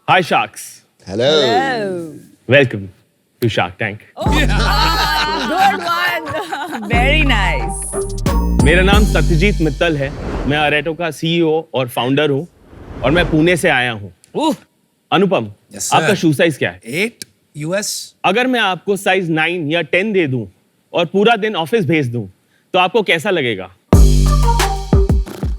Hi Sharks. Hello. Welcome to Shark Tank. Good one. Very nice. मेरा नाम सत्यजीत मित्तल है। मैं अरेटो का CEO और फाउंडर हूँ और मैं पुणे से आया हूँ। अनुपम, Yes, sir. आपका शू साइज क्या है? 8 US. अगर मैं आपको साइज 9 या 10 दे दूं और पूरा दिन ऑफिस भेज दूं, तो आपको कैसा लगेगा?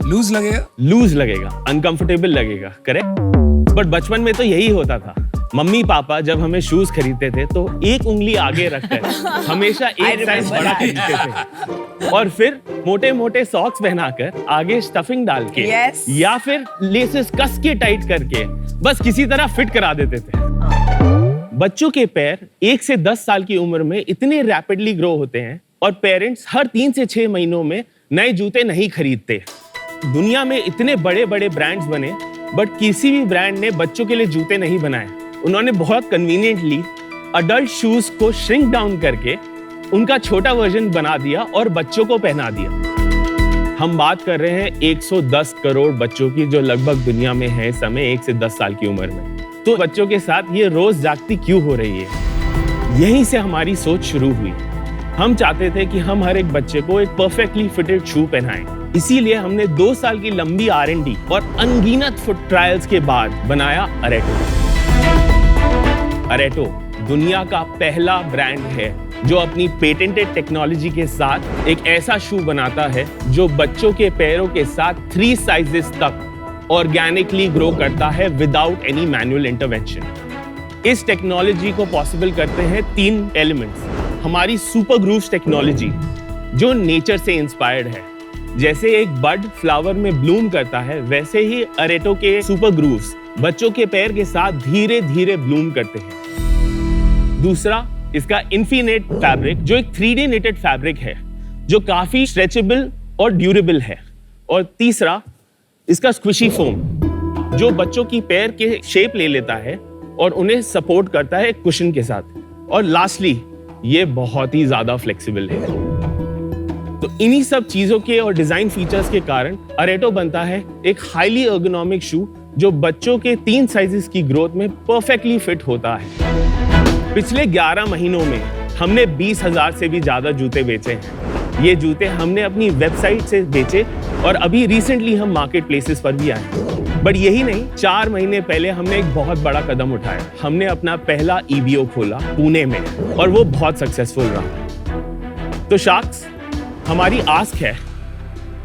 लूज लगेगा. लूज लगेगा, अनकंफर्टेबल लगेगा, करेक्ट? बट बचपन में तो यही होता था। मम्मी पापा जब हमें शूज खरीदते थे तो एक उंगली आगे रखकर हमेशा एक साइज बड़ा खरीदते थे और फिर मोटे मोटे सॉक्स पहनाकर आगे स्टफिंग डाल के Yes. या फिर लेसेस कस के टाइट करके बस किसी तरह फिट करा देते थे। बच्चों के पैर 1 से 10 साल की उम्र में इतने रैपिडली ग्रो होते हैं और पेरेंट्स हर 3 से 6 महीनों में नए जूते नहीं खरीदते। दुनिया में इतने बड़े बड़े ब्रांड्स बने बट किसी भी ब्रांड ने बच्चों के लिए जूते नहीं बनाए। उन्होंने बहुत कन्वीनियंटली अडल्ट शूज को श्रिंक डाउन करके उनका छोटा वर्जन बना दिया और बच्चों को पहना दिया। हम बात कर रहे हैं 110 करोड़ बच्चों की जो लगभग दुनिया में है इस समय 1 से 10 साल की उम्र में। तो बच्चों के साथ ये रोज जागती क्यों हो रही है? यहीं से हमारी सोच शुरू हुई। हम चाहते थे कि हम हर एक बच्चे को एक परफेक्टली फिटेड शू पहनाएं। इसीलिए हमने 2 साल की लंबी R&D और अनगिनत फुट ट्रायल्स के बाद बनाया अरेटो। अरेटो दुनिया का पहला ब्रांड है जो अपनी पेटेंटेड टेक्नोलॉजी के साथ एक ऐसा शू बनाता है जो बच्चों के पैरों के साथ 3 साइजेस तक ऑर्गेनिकली ग्रो करता है विदाउट एनी मैनुअल इंटरवेंशन। इस टेक्नोलॉजी को पॉसिबल करते हैं 3 एलिमेंट्स। हमारी सुपर ग्रूव्स टेक्नोलॉजी जो नेचर से इंस्पायर्ड है। जैसे एक बड फ्लावर में ब्लूम करता है वैसे ही अरेटो के सुपर ग्रूव्स बच्चों के पैर के साथ धीरे धीरे ब्लूम करते हैं। दूसरा, इसका इन्फिनेट फैब्रिक जो एक 3D निटेड फैब्रिक है जो काफी स्ट्रेचेबल और ड्यूरेबल है। और तीसरा, इसका स्क्विशी फोम जो बच्चों की पैर के शेप ले लेता है और उन्हें सपोर्ट करता है कुशन के साथ। और लास्टली, ये बहुत ही ज्यादा फ्लेक्सिबल है। तो इन्हीं सब चीजों के और डिजाइन फीचर्स के कारण अरेटो बनता है एक हाईली एर्गोनॉमिक शू जो बच्चों के 3 साइजेस की ग्रोथ में परफेक्टली फिट होता है। पिछले 11 महीनों में हमने 20,000 से भी ज्यादा जूते बेचे हैं। ये जूते हमने अपनी वेबसाइट से बेचे और अभी रिसेंटली हम मार्केट प्लेसेस पर भी आए। बट यही नहीं, 4 महीने पहले हमने एक बहुत बड़ा कदम उठाया। हमने अपना पहला EBO खोला पुणे में और वो बहुत सक्सेसफुल रहा। तो शार्क्स, हमारी आस्क है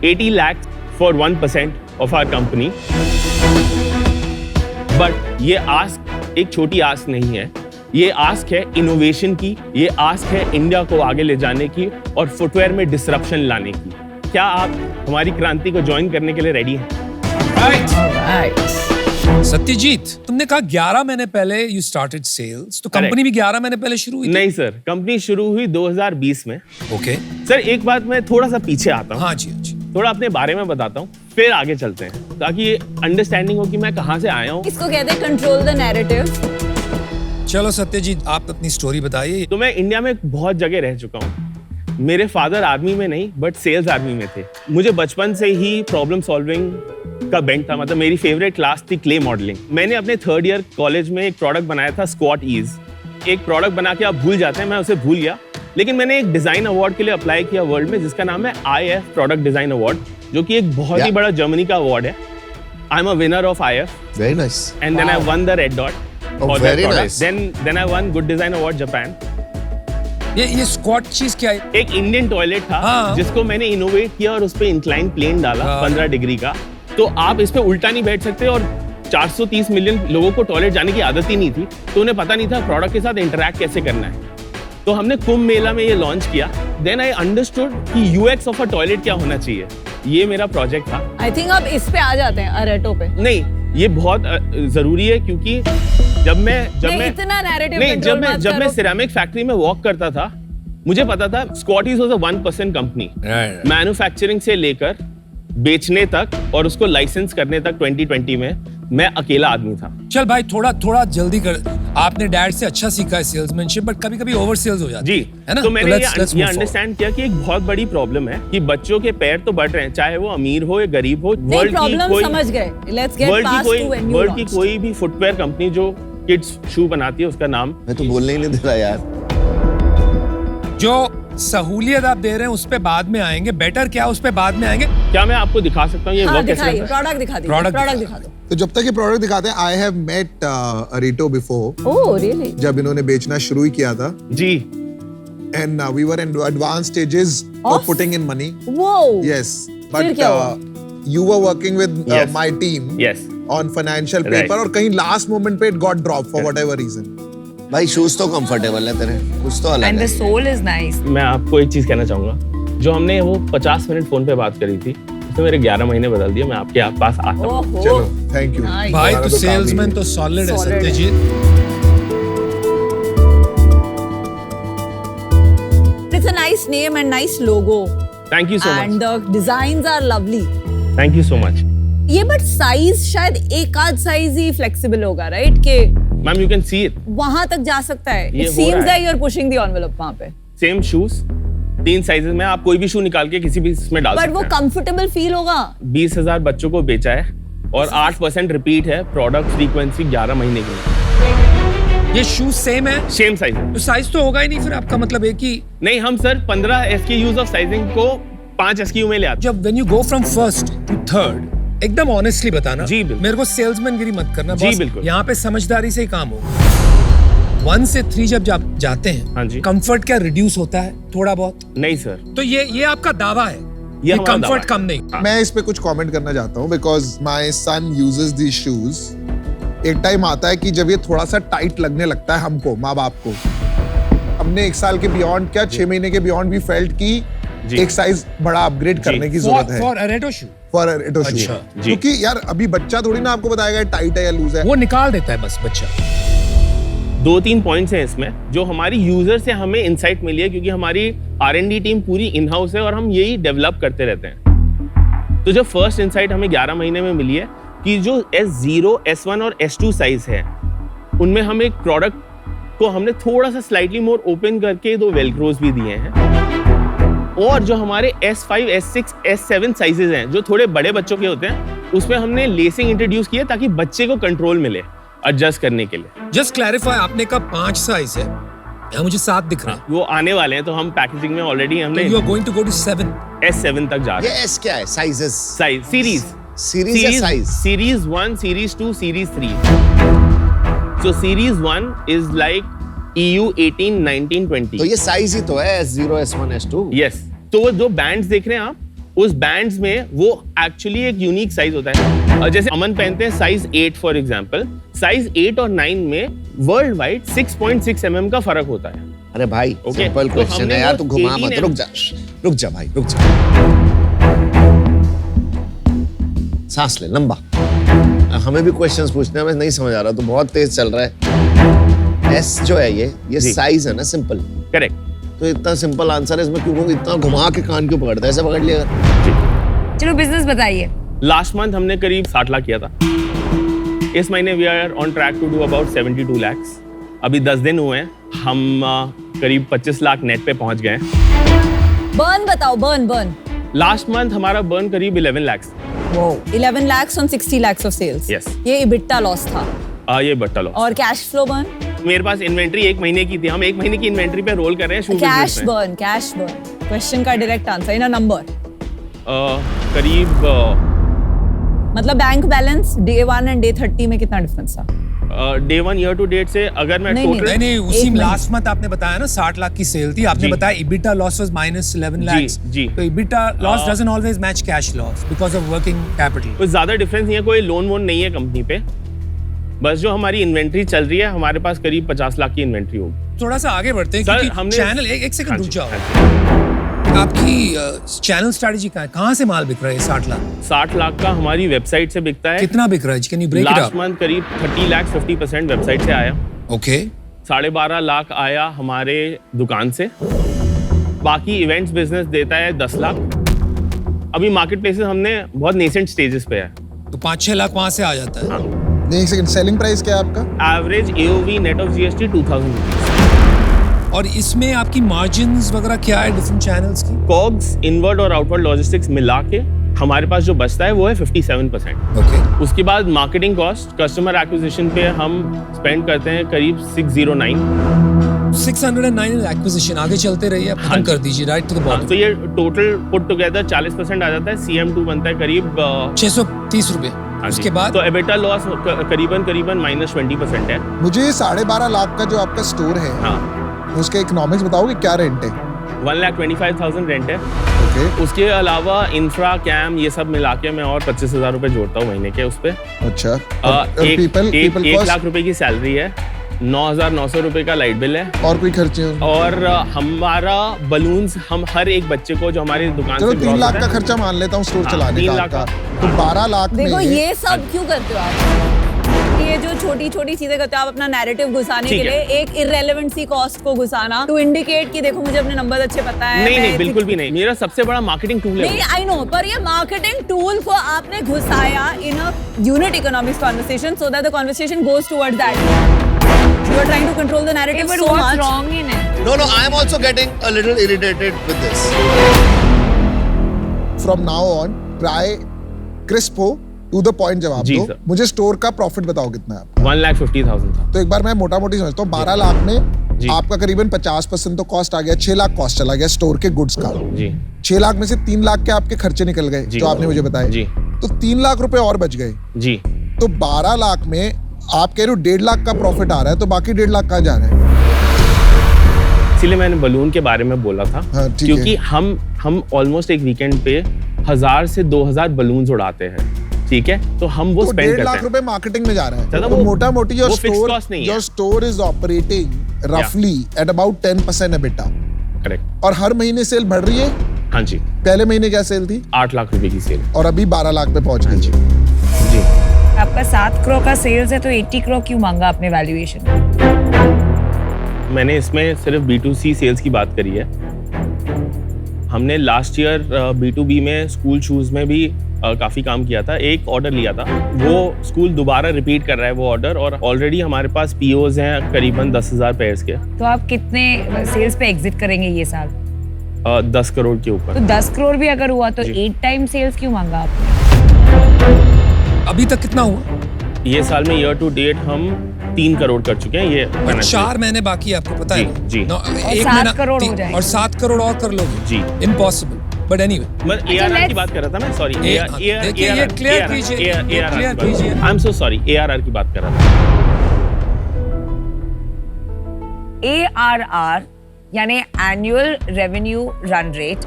80 lakh for 1% of our company. But ये आस्क एक छोटी आस्क नहीं है। ये आस्क है इनोवेशन की, ये आस्क है इंडिया को आगे ले जाने की और फुटवेयर में डिसरप्शन लाने की। क्या आप हमारी क्रांति को ज्वाइन करने के लिए रेडी हैं? सत्यजीत, तुमने कहा 11 महीने पहले यू स्टार्टेड सेल्स, तो कंपनी भी 11 महीने पहले शुरू हुई थी? नहीं सर, कंपनी शुरू हुई 2020 में। ओके सर एक बात मैं थोड़ा सा पीछे आता हूँ। हाँ जी, हाँ जी। थोड़ा अपने बारे में बताता हूँ फिर आगे चलते हैं ताकि ये अंडरस्टैंडिंग हो कि मैं कहाँ से आया हूँ। इसको कहते हैं कंट्रोल द नैरेटिव। चलो सत्यजीत, आप अपनी स्टोरी बताइए। तो मैं इंडिया में बहुत जगह रह चुका हूँ। मेरे फादर आर्मी में नहीं बट सेल्स आर्मी में थे। मुझे बचपन से ही प्रॉब्लम सॉल्विंग का बेंट था। मतलब मेरी फेवरेट क्लास थी क्ले मॉडलिंग। मैंने अपने 3rd ईयर कॉलेज में एक प्रोडक्ट बनाया था स्क्वाट ईज। एक प्रोडक्ट बना के आप भूल जाते हैं, मैं उसे भूल गया। लेकिन मैंने एक डिजाइन अवार्ड के लिए अप्लाई किया वर्ल्ड में जिसका नाम है IF प्रोडक्ट डिजाइन अवार्ड, जो कि एक बहुत ही बड़ा जर्मनी का अवार्ड है। आई am a winner of IF Very nice. and then I won the red dot. Oh, for that very product. nice. Then I won Good Design Award Japan. ये squat चीज क्या है? एक इंडियन टॉयलेट था हाँ। जिसको मैंने इनोवेट किया और उस पे इंक्लाइन प्लेन डाला हाँ। 15 डिग्री का। तो आप इस पे उल्टा नहीं बैठ सकते और 430 मिलियन लोगों को टॉयलेट जाने की आदत ही नहीं थी, तो उन्हें पता नहीं था प्रोडक्ट के साथ इंटरैक्ट कैसे करना है। तो हमने कुंभ मेला में ये लॉन्च किया। देन आई अंडरस्टूड कि UX ऑफ अ टॉयलेट क्या होना चाहिए। ये मेरा प्रोजेक्ट था। आई थिंक अब इस पे आ जाते हैं अरेटो पे। नहीं, ये बहुत जरूरी है क्योंकि जब मैं इतना नैरेटिव नहीं, जब मैं सिरेमिक फैक्ट्री में वॉक करता था, मुझे पता था स्क्वाटीज वाज अ 1% कंपनी। मैन्युफैक्चरिंग से लेकर बेचने तक और उसको लाइसेंस करने तक 2020 में मैं अकेला आदमी था। चल भाई, थोड़ा जल्दी कर। आपने डैड से अच्छा सीखा है सेल्समैनशिप, बट कभी-कभी ओवर सेल्स हो जाती जी है ना? तो मैंने let's ये move forward. अंडरस्टैंड किया कि एक बहुत बड़ी प्रॉब्लम है कि बच्चों के पैर तो बढ़ रहे हैं, चाहे वो अमीर हो या गरीब हो। नहीं, प्रॉब्लम समझ गए। Let's get past to when you world की कोई भी फुटवेयर कंपनी जो किड्स शू बनाती है, उसका नाम मैं तो बोलने ही नहीं दे रहा यार। जो सहूलियत आप दे रहे हैं उस पे बाद में आएंगे, बेटर क्या उस पे बाद में आएंगे। क्या मैं आपको दिखा सकता हूँ ये वर्क कैसे दिखाइए, करता है? प्रोडक्ट दिखा दीजिए, Product प्रोडक्ट दिखा दिखा दो। तो जब तक ये प्रोडक्ट दिखाते हैं, आई हैव मेट अरेटो बिफोर, ओह रियली? जब इन्होंने बेचना शुरू ही किया था, जी and we were in advance stages of Of? Putting in money. वो यस, फिर बट क्या हुआ? You were working with Yes. My team yes on financial Right. Paper, और कहीं लास्ट मोमेंट पे it got drop for whatever reason. भाई shoes तो comfortable है तेरे, कुछ तो अलग एंड द है। Sole is nice. मैं आपको एक चीज कहना चाहूंगा, जो हमने वो 50 मिनट फोन पे बात करी थी, उसने मेरे 11 महीने बदल दिए। मैं आपके पास आता हूँ। ओहो चलो, थैंक यू Nice. भाई हमारा तो तो काम ही सेल्समैन है। तो सॉलिड है Solid है। Satyajit. It's a nice name and nice logo thank you so and much, the designs are lovely. Thank you so much ये बट साइज शायद एक आध साइज ही फ्लेक्सिबल होगा, राइट? के ma'am, you can see it. वहां तक जा सकता है। ये इट हो सीम्स रहा है। That you are pushing the envelope वहां पे। सेम शूज 3 साइजेस में, आप कोई भी शू निकाल के किसी भी इसमें डाल बट सकते वो हैं। कंफर्टेबल फील होगा। 20,000 बच्चों को बेचा है और 8% रिपीट है। प्रोडक्ट फ्रीक्वेंसी 11 महीने की। ये शूज सेम है सेम साइज है। तो साइज तो होगा ही नहीं फिर आपका मतलब एक ही। नहीं, हम सर 15 SKUs ऑफ साइजिंग को 5 SKU में ले आते जब when you go from first to third, एकदम ऑनेस्टली बताना। जी, बिल्कुल। मेरे को सेल्समैन गिरी मत करना जी, बॉस। बिल्कुल। यहाँ पे समझदारी से ही काम होगा। 1 से 3 जब जाते हैं, हाँ जी। कंफर्ट क्या रिड्यूस होता है थोड़ा बहुत? हैं। नहीं सर, तो ये आपका दावा है, ये हमारा दावा कंफर्ट है। कम नहीं। हाँ। मैं इस पे कुछ कमेंट करना चाहता हूँ, because my son uses these shoes. एक टाइम आता है कि जब ये थोड़ा सा टाइट लगने लगता है हमको, माँ बाप को। हमने 1 साल के बियॉन्ड क्या 6 महीने के बियॉन्ड भी फेल्ट की जी। एक साइज बड़ा अपग्रेड करने की जरूरत है फॉर अरेटो शू फॉर इट शू। अच्छा, जी। क्योंकि यार अभी बच्चा थोड़ी ना आपको बताएगा टाइट है या लूज है। वो निकाल देता है बस बच्चा। 2-3 पॉइंट्स हैं इसमें जो हमारी यूजर से हमें इंसाइट मिली है, क्योंकि हमारी R&D टीम पूरी इन हाउस है और हम यही डेवलप करते रहते हैं। तो जो फर्स्ट इंसाइट हमें 11 महीने में मिली है कि जो S0, S1 और S2 साइज है, उनमें हम एक प्रोडक्ट को हमने थोड़ा सा स्लाइटली मोर ओपन करके 2 वेलक्रोज भी दिए हैं। और जो हमारे S5, S6, S7 साइजेस हैं, जो थोड़े बड़े बच्चों के होते हैं, उसमें हमने लेसिंग इंट्रोड्यूस किया ताकि बच्चे को कंट्रोल मिले एडजस्ट करने के लिए। जस्ट क्लैरिफाई, आपने कहा 5 साइज है, यहाँ मुझे 7 दिख रहा है। वो आने वाले हैं, तो हम पैकेजिंग में ऑलरेडी हमने you are going to go to 7। S7 तक जा रहे हैं। ये एस क्या है? साइजेस? साइज सीरीज सीरीज या size? Series 1, series 2, series 3। So series 1 is like EU 18, 19, 20. तो ये साइज ही तो है, S0, S1, S2। Yes. तो वो जो बैंड्स देख रहे हैं आप, उस बैंड्स में वो एक्चुअली एक यूनिक साइज होता है। और जैसे अमन पहनते हैं साइज 8 फॉर एग्जांपल, साइज 8 और 9 में वर्ल्ड वाइड 6.6 mm का फर्क होता है। अरे भाई Okay, सिंपल तो क्वेश्चन हमने है यार, वो तू घुमा 18 मत। रुक जा भाई, रुक जा। सांस ले लंबा। हमें भी क्वेश्चंस पूछने हैं, मैं नहीं समझ आ रहा, तो बहुत तेज चल रहा है। एस जो है ये जी। साइज है ना, सिंपल। करेक्ट। तो इतना सिंपल आंसर है इसमें, क्यों इतना घुमा के कान क्यों पकड़ता है? ऐसे पकड़ लिया अगर। चलो बिजनेस बताइए। लास्ट मंथ हमने करीब 60 लाख किया था। इस महीने we are on track to do about 72 lakhs। अभी 10 दिन हुए हैं, हम करीब 25 लाख नेट पे पहुंच गए हैं। बर्न बताओ, बर्न। लास्ट मंथ हमारा बर्न करीब 11 lakhs। 11 lakhs on 60 lakhs of sales। Yes। ये EBITDA लॉस था। ये बट्टा लो। और कैश फ्लो बर्न? मेरे पास इन्वेंट्री 1 महीने की थी, हम 1 महीने की इन्वेंट्री पे रोल कर रहे हैं शू कैश बिजनेस में। बर्न। क्वेश्चन का direct answer in a number. करीब मतलब bank balance day 1 and day 30 में कितना डिफरेंस था? डे 1 ईयर टू डेट से अगर मैं नहीं, टोटल नहीं, उसी एक मिनट। लास्ट मंथ आपने बताया ना 60 लाख की सेल थी, आपने जी। बताया EBITDA लॉस वाज -11 lakhs। जी। तो EBITDA loss doesn't always match cash loss because of working capital. कुछ ज्यादा डिफरेंस नहीं है, कोई लोन वोन नहीं है कंपनी पे। बस जो हमारी इन्वेंट्री चल रही है, हमारे पास करीब 50 लाख की इन्वेंट्री होगी। थोड़ा सा आगे बढ़ते हैं सर, क्योंकि हमने चैनल एक सेकंड हाँ रुक जी, जाओ। हाँ जी। आपकी चैनल स्ट्रेटजी कहाँ से माल बिक रहा है 60 लाख? 60 लाख का हमारी वेबसाइट से बिकता है। कितना बिक रहा है? Can you break it last up? Month करीब 30 लाख 50% वेबसाइट से आया। ओके। 12.5 लाख आया हमारे दुकान से। बाकी इवेंट्स बिजनेस देता है 10 लाख। अभी मार्केट प्लेसेस हमने बहुत नेसेंट स्टेजेस पे है। तो 5-6 लाख वहां से आ जाता है। हाँ। नहीं, एक सेकंड, सेलिंग प्राइस क्या है आपका? Average AOV net of GST 2000 rupees. और इसमें आपकी मार्जिन्स वगैरह क्या है डिफरेंट चैनल्स की? कॉग्स, इनवर्ड और आउटवर्ड लॉजिस्टिक्स मिला के हमारे पास जो बचता है वो है 57%। ओके। उसके बाद मार्केटिंग कॉस्ट, कस्टमर एक्विजिशन पे हम स्पेंड करते हैं करीब 609। 609 एक्विजिशन, आगे चलते रहिए, आप खत्म कर दीजिए, राइट टू द बॉटम। तो ये टोटल पुट टुगेदर 40% आ जाता है। CM2 बनता है करीब 630 रुपए। हाँ जी। उसके बाद तो एबिटा लॉस करीबन -20% है। मुझे 12.5 लाख का जो आपका स्टोर है, हाँ, उसके इकोनॉमिक्स बताओगे, क्या रेंट है? 1,25,000 रेंट है। ओके, उसके अलावा इंफ्रा कैम ये सब मिला के मैं और 25,000 रुपए जोड़ता हूँ महीने के उस पे। अच्छा। एक पीपल 1 लाख रुपए की सैलरी है, 9,900 रुपए का लाइट बिल है, और कोई खर्चे हो? और हमारा बलून्स हम हर एक बच्चे को जो हमारी दुकान चलो से 3 gross लाख होता का है, खर्चा मान लेता हूँ स्टोर हाँ, चलाने 3 का लाख आपका। तो 12 लाख देखो में ये सब क्यों करते हो आप? ये जो छोटी छोटी चीजें करते हो आप अपना नैरेटिव घुसाने के ठीक लिए, है। एक इररेलेवेंट सी कॉस्ट को घुसाना टू इंडिकेट कि देखो मुझे अपने नंबर अच्छे पता है। नहीं मैं नहीं बिल्कुल भी नहीं, मेरा सबसे बड़ा मार्केटिंग टूल है नहीं, वो। आई नो, पर ये मार्केटिंग टूल को आपने घुसाया in a unit economics conversation so that the conversation goes towards that. You are trying to control the narrative but so what's much. wrong in it? No, I am also getting a little irritated with this. From now on try crisp हो, to the point जवाब जी दो। Sir. मुझे store का profit बताओ कितना है आपका? 1,50,000 था। तो एक बार मैं मोटा मोटी समझता हूँ, 12 लाख में जी। आपका करीबन 50% तो कॉस्ट आ गया, 6 लाख कॉस्ट चला गया स्टोर के गुड्स का। जी 6 लाख में से 3 लाख के आपके खर्चे निकल गए जी। जो आपने मुझे बताए। जी। तो 3 लाख रुपए और बच गए। जी। तो 12 लाख में आप कह रहे हो 1.5 लाख का प्रॉफिट आ रहा है, तो बाकी 1.5 लाख कहाँ जा रहा है? इसीलिए मैंने बलून के बारे में बोला था, हाँ, ठीक क्योंकि हम ऑलमोस्ट एक वीकेंड पे 1000 से 2000 बलून्स उड़ाते हैं, ठीक है? तो हम वो तो स्पेंड 1.5 करते लाख हैं। रुपए मार्केटिंग में जा रहा है। दादा, तो वो- मोटा मोटी वो fixed cost नहीं है। योर स्टोर इज ऑपरेटिंग रफली एट अबाउट 10% एबिटा, करेक्ट। और हर महीने सेल बढ़ रही है। हाँ जी, पहले महीने क्या सेल थी? 8 लाख रुपए की सेल। और अभी 12 लाख पे पहुंच गई। जी। आपका 7 करोड़ का सेल्स है तो 80 करोड़ क्यों मांगा आपने वैल्यूएशन? मैंने इसमें सिर्फ B2C सेल्स की बात करी है। हमने लास्ट ईयर B2B में स्कूल शूज में भी काफी काम किया था। एक ऑर्डर लिया था, वो स्कूल दोबारा रिपीट कर रहा है वो ऑर्डर, और ऑलरेडी हमारे पास POs हैं करीबन 10,000 पेयर्स के। तो आप कितने सेल्स पे एग्जिट करेंगे ये साल? 10 करोड़ के तो ऊपर। 10 करोड़ भी अगर हुआ तो जी। 8 टाइम सेल्स क्यों मांगा आपने? अभी तक कितना हुआ? ये साल में ईयर टू डेट हम 3 करोड़ कर चुके हैं। ये और 4 महीने बाकी है, आपको पता है? जी, जी। No, और एक 7 महीना करोड़ हो 3 जाएंगे। और 7 करोड़ और कर लोगे? जी। Impossible, but anyway. मैं ARR की let's- बात कर रहा था मैं, सॉरी। देखिए, ये clear कीजिए, ये clear कीजिए। I am so sorry, ARR की बात कर रहा था। ARR यानी एनुअल रेवेन्यू रन रेट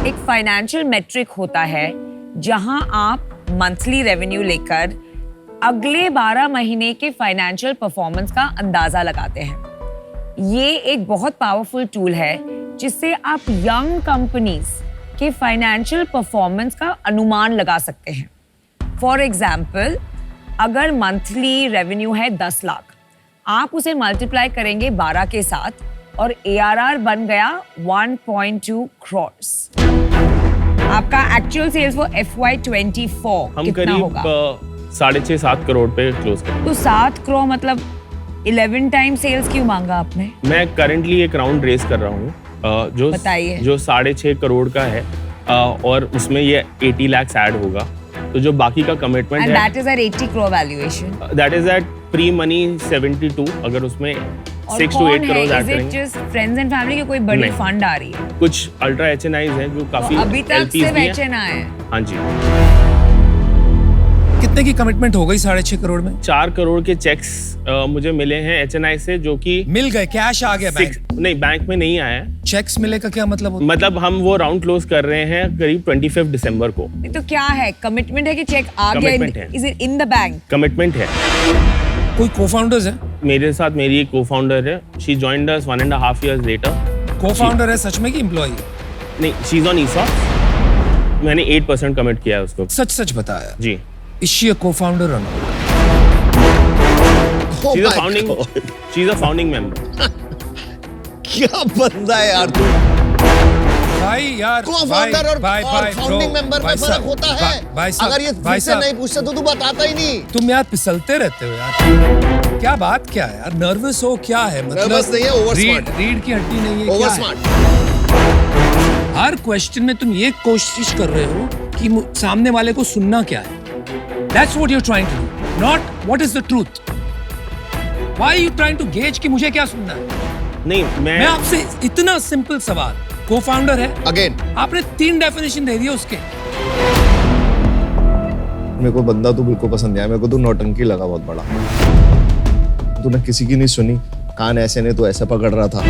एक फाइनेंशियल मेट्रिक होता है जहां आप मंथली रेवेन्यू लेकर अगले 12 महीने के फाइनेंशियल परफॉर्मेंस का अंदाजा लगाते हैं। ये एक बहुत पावरफुल टूल है जिससे आप यंग कंपनीज के फाइनेंशियल परफॉर्मेंस का अनुमान लगा सकते हैं। फॉर एग्जाम्पल, अगर मंथली रेवेन्यू है 10 लाख, आप उसे मल्टीप्लाई करेंगे 12 के साथ और ARR बन गया 1.2 crores। आपका एक्चुअल सेल्स वो FY24 हम कितना करीब होगा? 6.5-7 करोड़ पे क्लोज करें। तो 7 करोड़ मतलब 11 टाइम सेल्स क्यों मांगा आपने? मैं करंटली एक राउंड रेस कर रहा हूँ जो बताइए। जो 6.5 करोड़ का है, और उसमें ये 80 lakhs ऐड होगा। तो जो बाकी का कमिटमेंट एंड है, that is at 80 crore valuation. That is at pre money 72। अगर उसमें 6 to 8 crore add is it करेंगे। जस्ट फ्रेंड्स एंड फैमिली की कोई बड़ी नहीं। फंड आ रही है? कुछ अल्ट्रा HNIs हैं जो काफी तो अभी तक LPs सिर्फ भी हैं। HNI है। हाँ जी। कितने की कमिटमेंट हो गई 6.5 करोड़ में? 4 करोड़ के चेक्स मुझे मिले हैं HNI से, जो कि मिल गए, कैश आ गया बैंक? नहीं, बैंक में नहीं आया है। चेक्स मिले का क्या मतलब होता है? मतलब हम वो राउंड क्लोज कर रहे हैं करीब 25 दिसंबर को। तो क्या है, कमिटमेंट है कि चेक आ Commitment गया? है। Is it in the bank? Commitment है। कोई को-फाउंडर्स है? मेरे साथ मेरी एक को-फाउंडर है। She joined us 1.5 years later. Co-founder है सच में कि एम्प्लॉई? नहीं, शी इज ऑन ESOP। मैंने 8% कमिट किया है उसको। सच सच बताया। जी। Is she a co-founder or not? Oh she is a my founding God. She is a founding member. क्या बंदा है यार तू। भाई यार, को-फाउंडर और भाई, फाउंडिंग bro, मेंबर में भाई फर्क साहब, होता है। भाई साहब, अगर ये भाई फिर से साहब, नहीं पूछता तो तू बताता ही नहीं। तुम यार फिसलते रहते हो यार। क्या बात क्या है यार? नर्वस हो क्या है? मतलब Nervous नहीं है, over smart। रीढ़ की हड्डी नहीं है, ओवर क्या है? स्मार्ट। हर क्वेश्चन में तुम ये कोशिश कर रहे हो कि सामने वाले को सुनना क्या है। That's what you're trying to do, not what is the truth. Why are you trying to gauge कि मुझे क्या सुनना है? नहीं, मैं आपसे इतना सिंपल सवाल, को-फाउंडर है, अगेन आपने 3 डेफिनेशन दे दिया उसके। मेरे को बंदा तो बिल्कुल पसंद नहीं आया, मेरे को तो नौटंकी लगा बहुत बड़ा। तूने किसी की नहीं सुनी, कान ऐसे नहीं तो ऐसा पकड़ रहा था।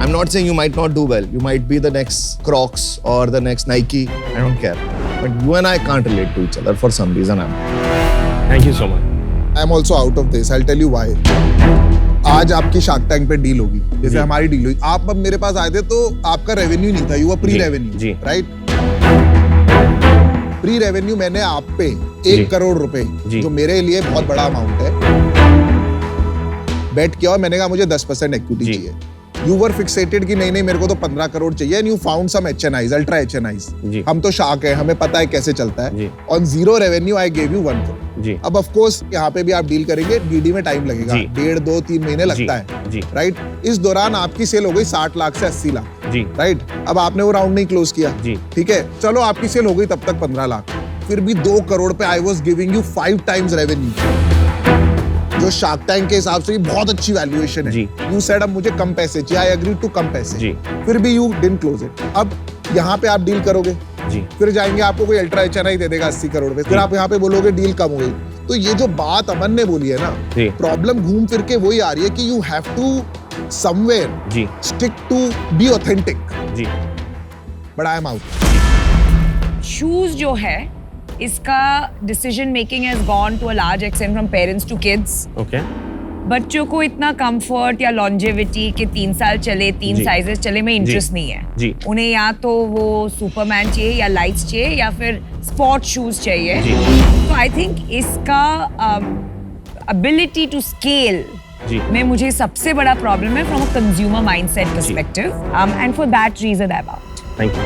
I'm not saying you might not do well. You might be the next Crocs or the next Nike. I don't care. But you and I can't relate to each other for some reason. Thank you so much. I'm also out of this. I'll tell you why. आज आपकी shark tank पे deal होगी, जैसे हमारी deal हुई। आप अब मेरे पास आए थे तो आपका रेवेन्यू नहीं था, यू वर प्री रेवेन्यू, जी। राइट? प्री रेवेन्यू मैंने आप पे 1 करोड़ रुपए, जी। जो मेरे लिए बहुत बड़ा अमाउंट है, बेट किया और मैंने कहा मुझे 10% इक्विटी जी। चाहिए। यू वर फिक्सेटेड कि नहीं मेरे को तो 15 करोड़ चाहिए, and you found some HNIs, ultra HNIs। जी। हम तो शार्क है, हमें पता है कैसे चलता है। जी। On 0 revenue I gave you 1 crore. जी। अब ऑफ कोर्स यहाँ पे भी आप डील करेंगे, डीडी में टाइम लगेगा, जी। 1.5, 2, 3 महीने लगता है, जी। राइट? इस दौरान आपकी सेल हो गई 60 लाख से 80 लाख, जी। राइट? अब आपने वो राउंड नहीं क्लोज किया, जी। ठीक है, चलो आपकी सेल हो गई तब तक 15 लाख, फिर भी 2 करोड़ पे I was giving you 5 times revenue, जो शार्क टैंक के हिसाब से बहुत अच्छी वैल्यूएशन है। जी। यू सेड अब मुझे कम पैसे चाहिए, आई एग्री टू कम पैसे, जी। फिर भी यू डिडंट क्लोज इट। अब यहाँ पे आप डील करोगे, जी। फिर जाएंगे आपको कोई अल्ट्रा HNI दे देगा 80 करोड़ पे, फिर आप यहाँ पे बोलोगे डील कम हो गई। तो ये जो बात अमन ने बोली है ना, जी। प्रॉब्लम घूम फिर के वही आ रही है कि यू हैव टू समवेयर जी। स्टिक टू बी ऑथेंटिक, जी। But I am out. Shoes जो है, इसका decision making has gone to a large extent from parents to kids. Okay. बच्चों को इतना कंफर्ट या लॉन्जेविटी के 3 साल चले, 3 जी। साइजेस चले में इंटरेस्ट नहीं है। जी। उन्हें या तो वो सुपरमैन चाहिए या लाइट्स चाहिए या फिर स्पोर्ट शूज चाहिए। जी। तो आई थिंक इसका एबिलिटी टू स्केल जी। में मुझे सबसे बड़ा प्रॉब्लम है from a consumer mindset perspective, and for that reason I am out. Thank you.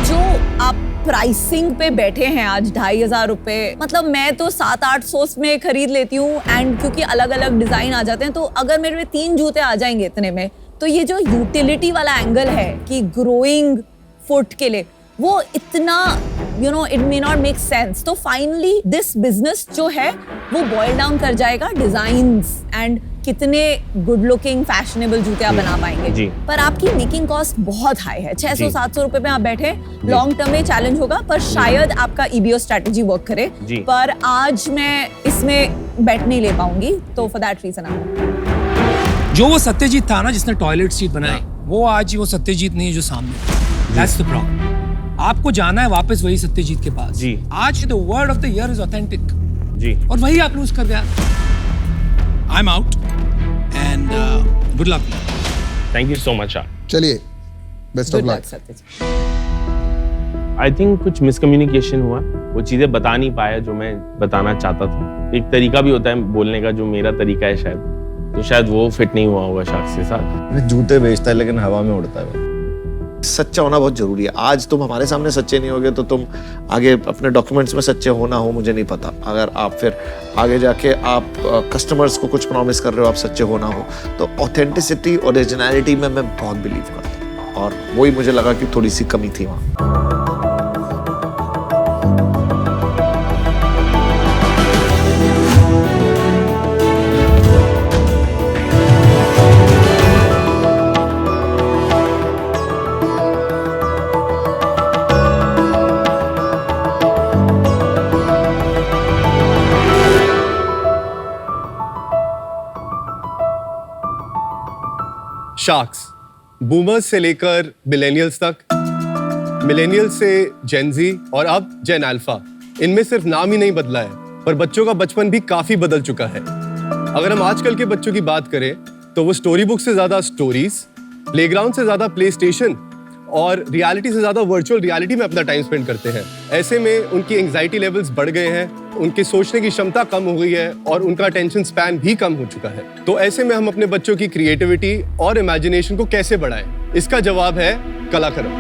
जो आप प्राइसिंग पे बैठे हैं आज 2,500 रुपए, मतलब मैं तो 700-800 में खरीद लेती हूँ, एंड क्योंकि अलग अलग डिजाइन आ जाते हैं, तो अगर मेरे में 3 जूते आ जाएंगे इतने में, तो ये जो यूटिलिटी वाला एंगल है कि ग्रोइंग फुट के लिए, वो इतना it may not make sense. तो फाइनली दिस बिजनेस जो है वो बॉयल डाउन कर जाएगा डिजाइन्स एंड कितने गुड लुकिंग फैशनेबल जूते आप बना पाएंगे। जी। पर आपकी मेकिंग कॉस्ट बहुत हाई है, 600-700 रुपए में आप बैठे, लॉन्ग टर्म में चैलेंज होगा, पर शायद आपका EBO स्ट्रेटजी वर्क करे। जी। पर आज मैं इसमें बैठ नहीं ले पाऊंगी, तो फॉर दैट रीजन आई जो वो सत्यजीत था ना जिसने टॉयलेट सीट बनाई, वो आज वो सत्यजीत नहीं है जो सामने। That's the problem. आपको जाना है वापस वही सत्यजीत के पास। जी। आज the word of the year is authentic, जी। और वही आप लूज कर गया। I am out and good luck. Thank you so much. चलिए, best of good luck. Luck Satyajit. I think कुछ मिसकम्युनिकेशन हुआ, वो चीजें बता नहीं पाया जो मैं बताना चाहता था। एक तरीका भी होता है बोलने का जो मेरा तरीका है शायद, तो शायद वो फिट नहीं हुआ होगा शख्स के साथ। जूते बेचता है लेकिन हवा में उड़ता है। सच्चा होना बहुत जरूरी है। आज तुम हमारे सामने सच्चे नहीं होगे तो तुम आगे अपने डॉक्यूमेंट्स में सच्चे हो ना हो मुझे नहीं पता। अगर आप फिर आगे जाके आप कस्टमर्स को कुछ प्रॉमिस कर रहे हो, आप सच्चे हो ना हो, तो ऑथेंटिसिटी ओरिजिनलिटी में मैं बहुत बिलीव करता हूँ, और वही मुझे लगा कि थोड़ी सी कमी थी वहाँ। शार्क्स, बूमर्स से लेकर मिलेनियल्स तक, मिलेनियल्स से जेन ज़ी और अब जेन अल्फा, इनमें सिर्फ नाम ही नहीं बदला है, पर बच्चों का बचपन भी काफी बदल चुका है। अगर हम आजकल के बच्चों की बात करें तो वो स्टोरी बुक से ज्यादा स्टोरीज, प्लेग्राउंड से ज्यादा प्ले स्टेशन और रियलिटी से ज्यादा वर्चुअल रियलिटी में अपना टाइम स्पेंड करते हैं। ऐसे में उनकी एंजाइटी लेवल्स बढ़ गए हैं, उनके सोचने की क्षमता कम हो गई है और उनका अटेंशन स्पैन भी कम हो चुका है। तो ऐसे में हम अपने बच्चों की क्रिएटिविटी और इमेजिनेशन को कैसे बढ़ाएं? इसका जवाब है कलाकरम।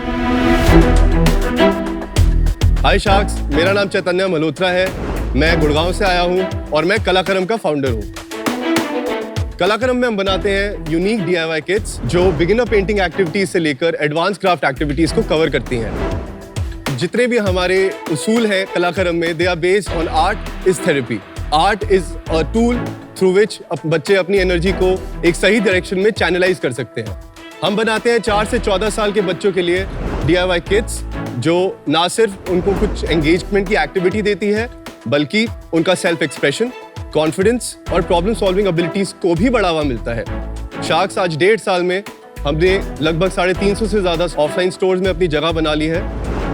हाय शार्क्स, मेरा नाम चैतन्य मल्होत्रा है। मैं गुड़गांव से आया हूँ और मैं कलाकरम का फाउंडर हूँ। कलाकरम में हम बनाते हैं यूनिक DIY किट्स जो बिगिनर पेंटिंग एक्टिविटीज से लेकर एडवांस क्राफ्ट एक्टिविटीज को कवर करती हैं। जितने भी हमारे उसूल हैं कलाकरम में, they are based on art is therapy. Art is a tool through which बच्चे अपनी एनर्जी को एक सही डायरेक्शन में चैनलाइज कर सकते हैं। हम बनाते हैं 4 से 14 साल के बच्चों के लिए DIY किट्स जो ना सिर्फ उनको कुछ एंगेजमेंट की एक्टिविटी देती है बल्कि उनका सेल्फ एक्सप्रेशन, कॉन्फिडेंस और प्रॉब्लम सॉल्विंग एबिलिटीज को भी बढ़ावा मिलता है। शार्क्स आज 1.5 साल में हमने लगभग 350 से ज्यादा ऑफलाइन स्टोर्स में अपनी जगह बना ली है।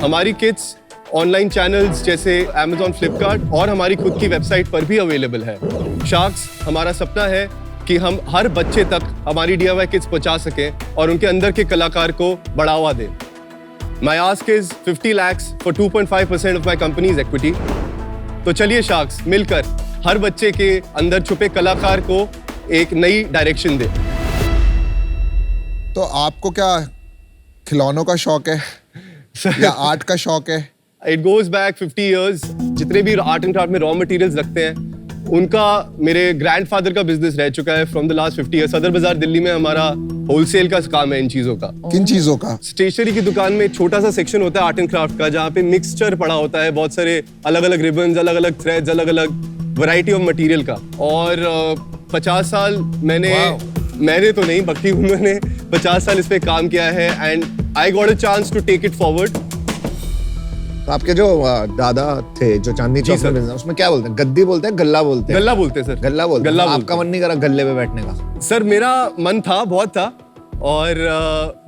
हमारी किट्स ऑनलाइन चैनल्स जैसे Amazon, Flipkart और हमारी खुद की वेबसाइट पर भी अवेलेबल है। शार्क्स, हमारा सपना है कि हम हर बच्चे तक हमारी DIY किट्स पहुंचा सकें और उनके अंदर के कलाकार को बढ़ावा दें। My ask is 50 lakhs for 2.5% of my company's equity. तो चलिए शार्क्स, मिलकर हर बच्चे के अंदर छुपे कलाकार को एक नई डायरेक्शन दे। तो आपको क्या खिलौनों का शौक है या आर्ट का शौक है? It goes back 50 years. जितने भी आर्ट एंड क्राफ्ट में रॉ मटेरियल्स लगते हैं उनका मेरे ग्रैंडफादर का बिजनेस रह चुका है फ्रॉम द लास्ट 50 years। सदर बाजार दिल्ली में हमारा होलसेल का काम है इन चीजों का। किन चीजों का? स्टेशनरी की दुकान में एक छोटा सा सेक्शन होता है आर्ट एंड क्राफ्ट का, जहाँ पे मिक्सचर पड़ा होता है, बहुत सारे अलग अलग रिबन्स, अलग अलग थ्रेड्स, अलग अलग वैरायटी ऑफ मटेरियल का। और 50 साल मैंने तो नहीं बल्कि उन्होंने 50 साल इस पे काम किया है and I got a chance to take it forward. तो आपके जो दादा थे जो चांदनी चौक में बिजनेस, उसमें क्या बोलते हैं? गद्दी बोलते हैं, गल्ला बोलते हैं? गल्ला बोलते हैं सर। गल्ला बोलते हैं। गल्ला आपका मन नहीं करा गल्ले पे बैठने का? सर मेरा मन था, बहुत था, और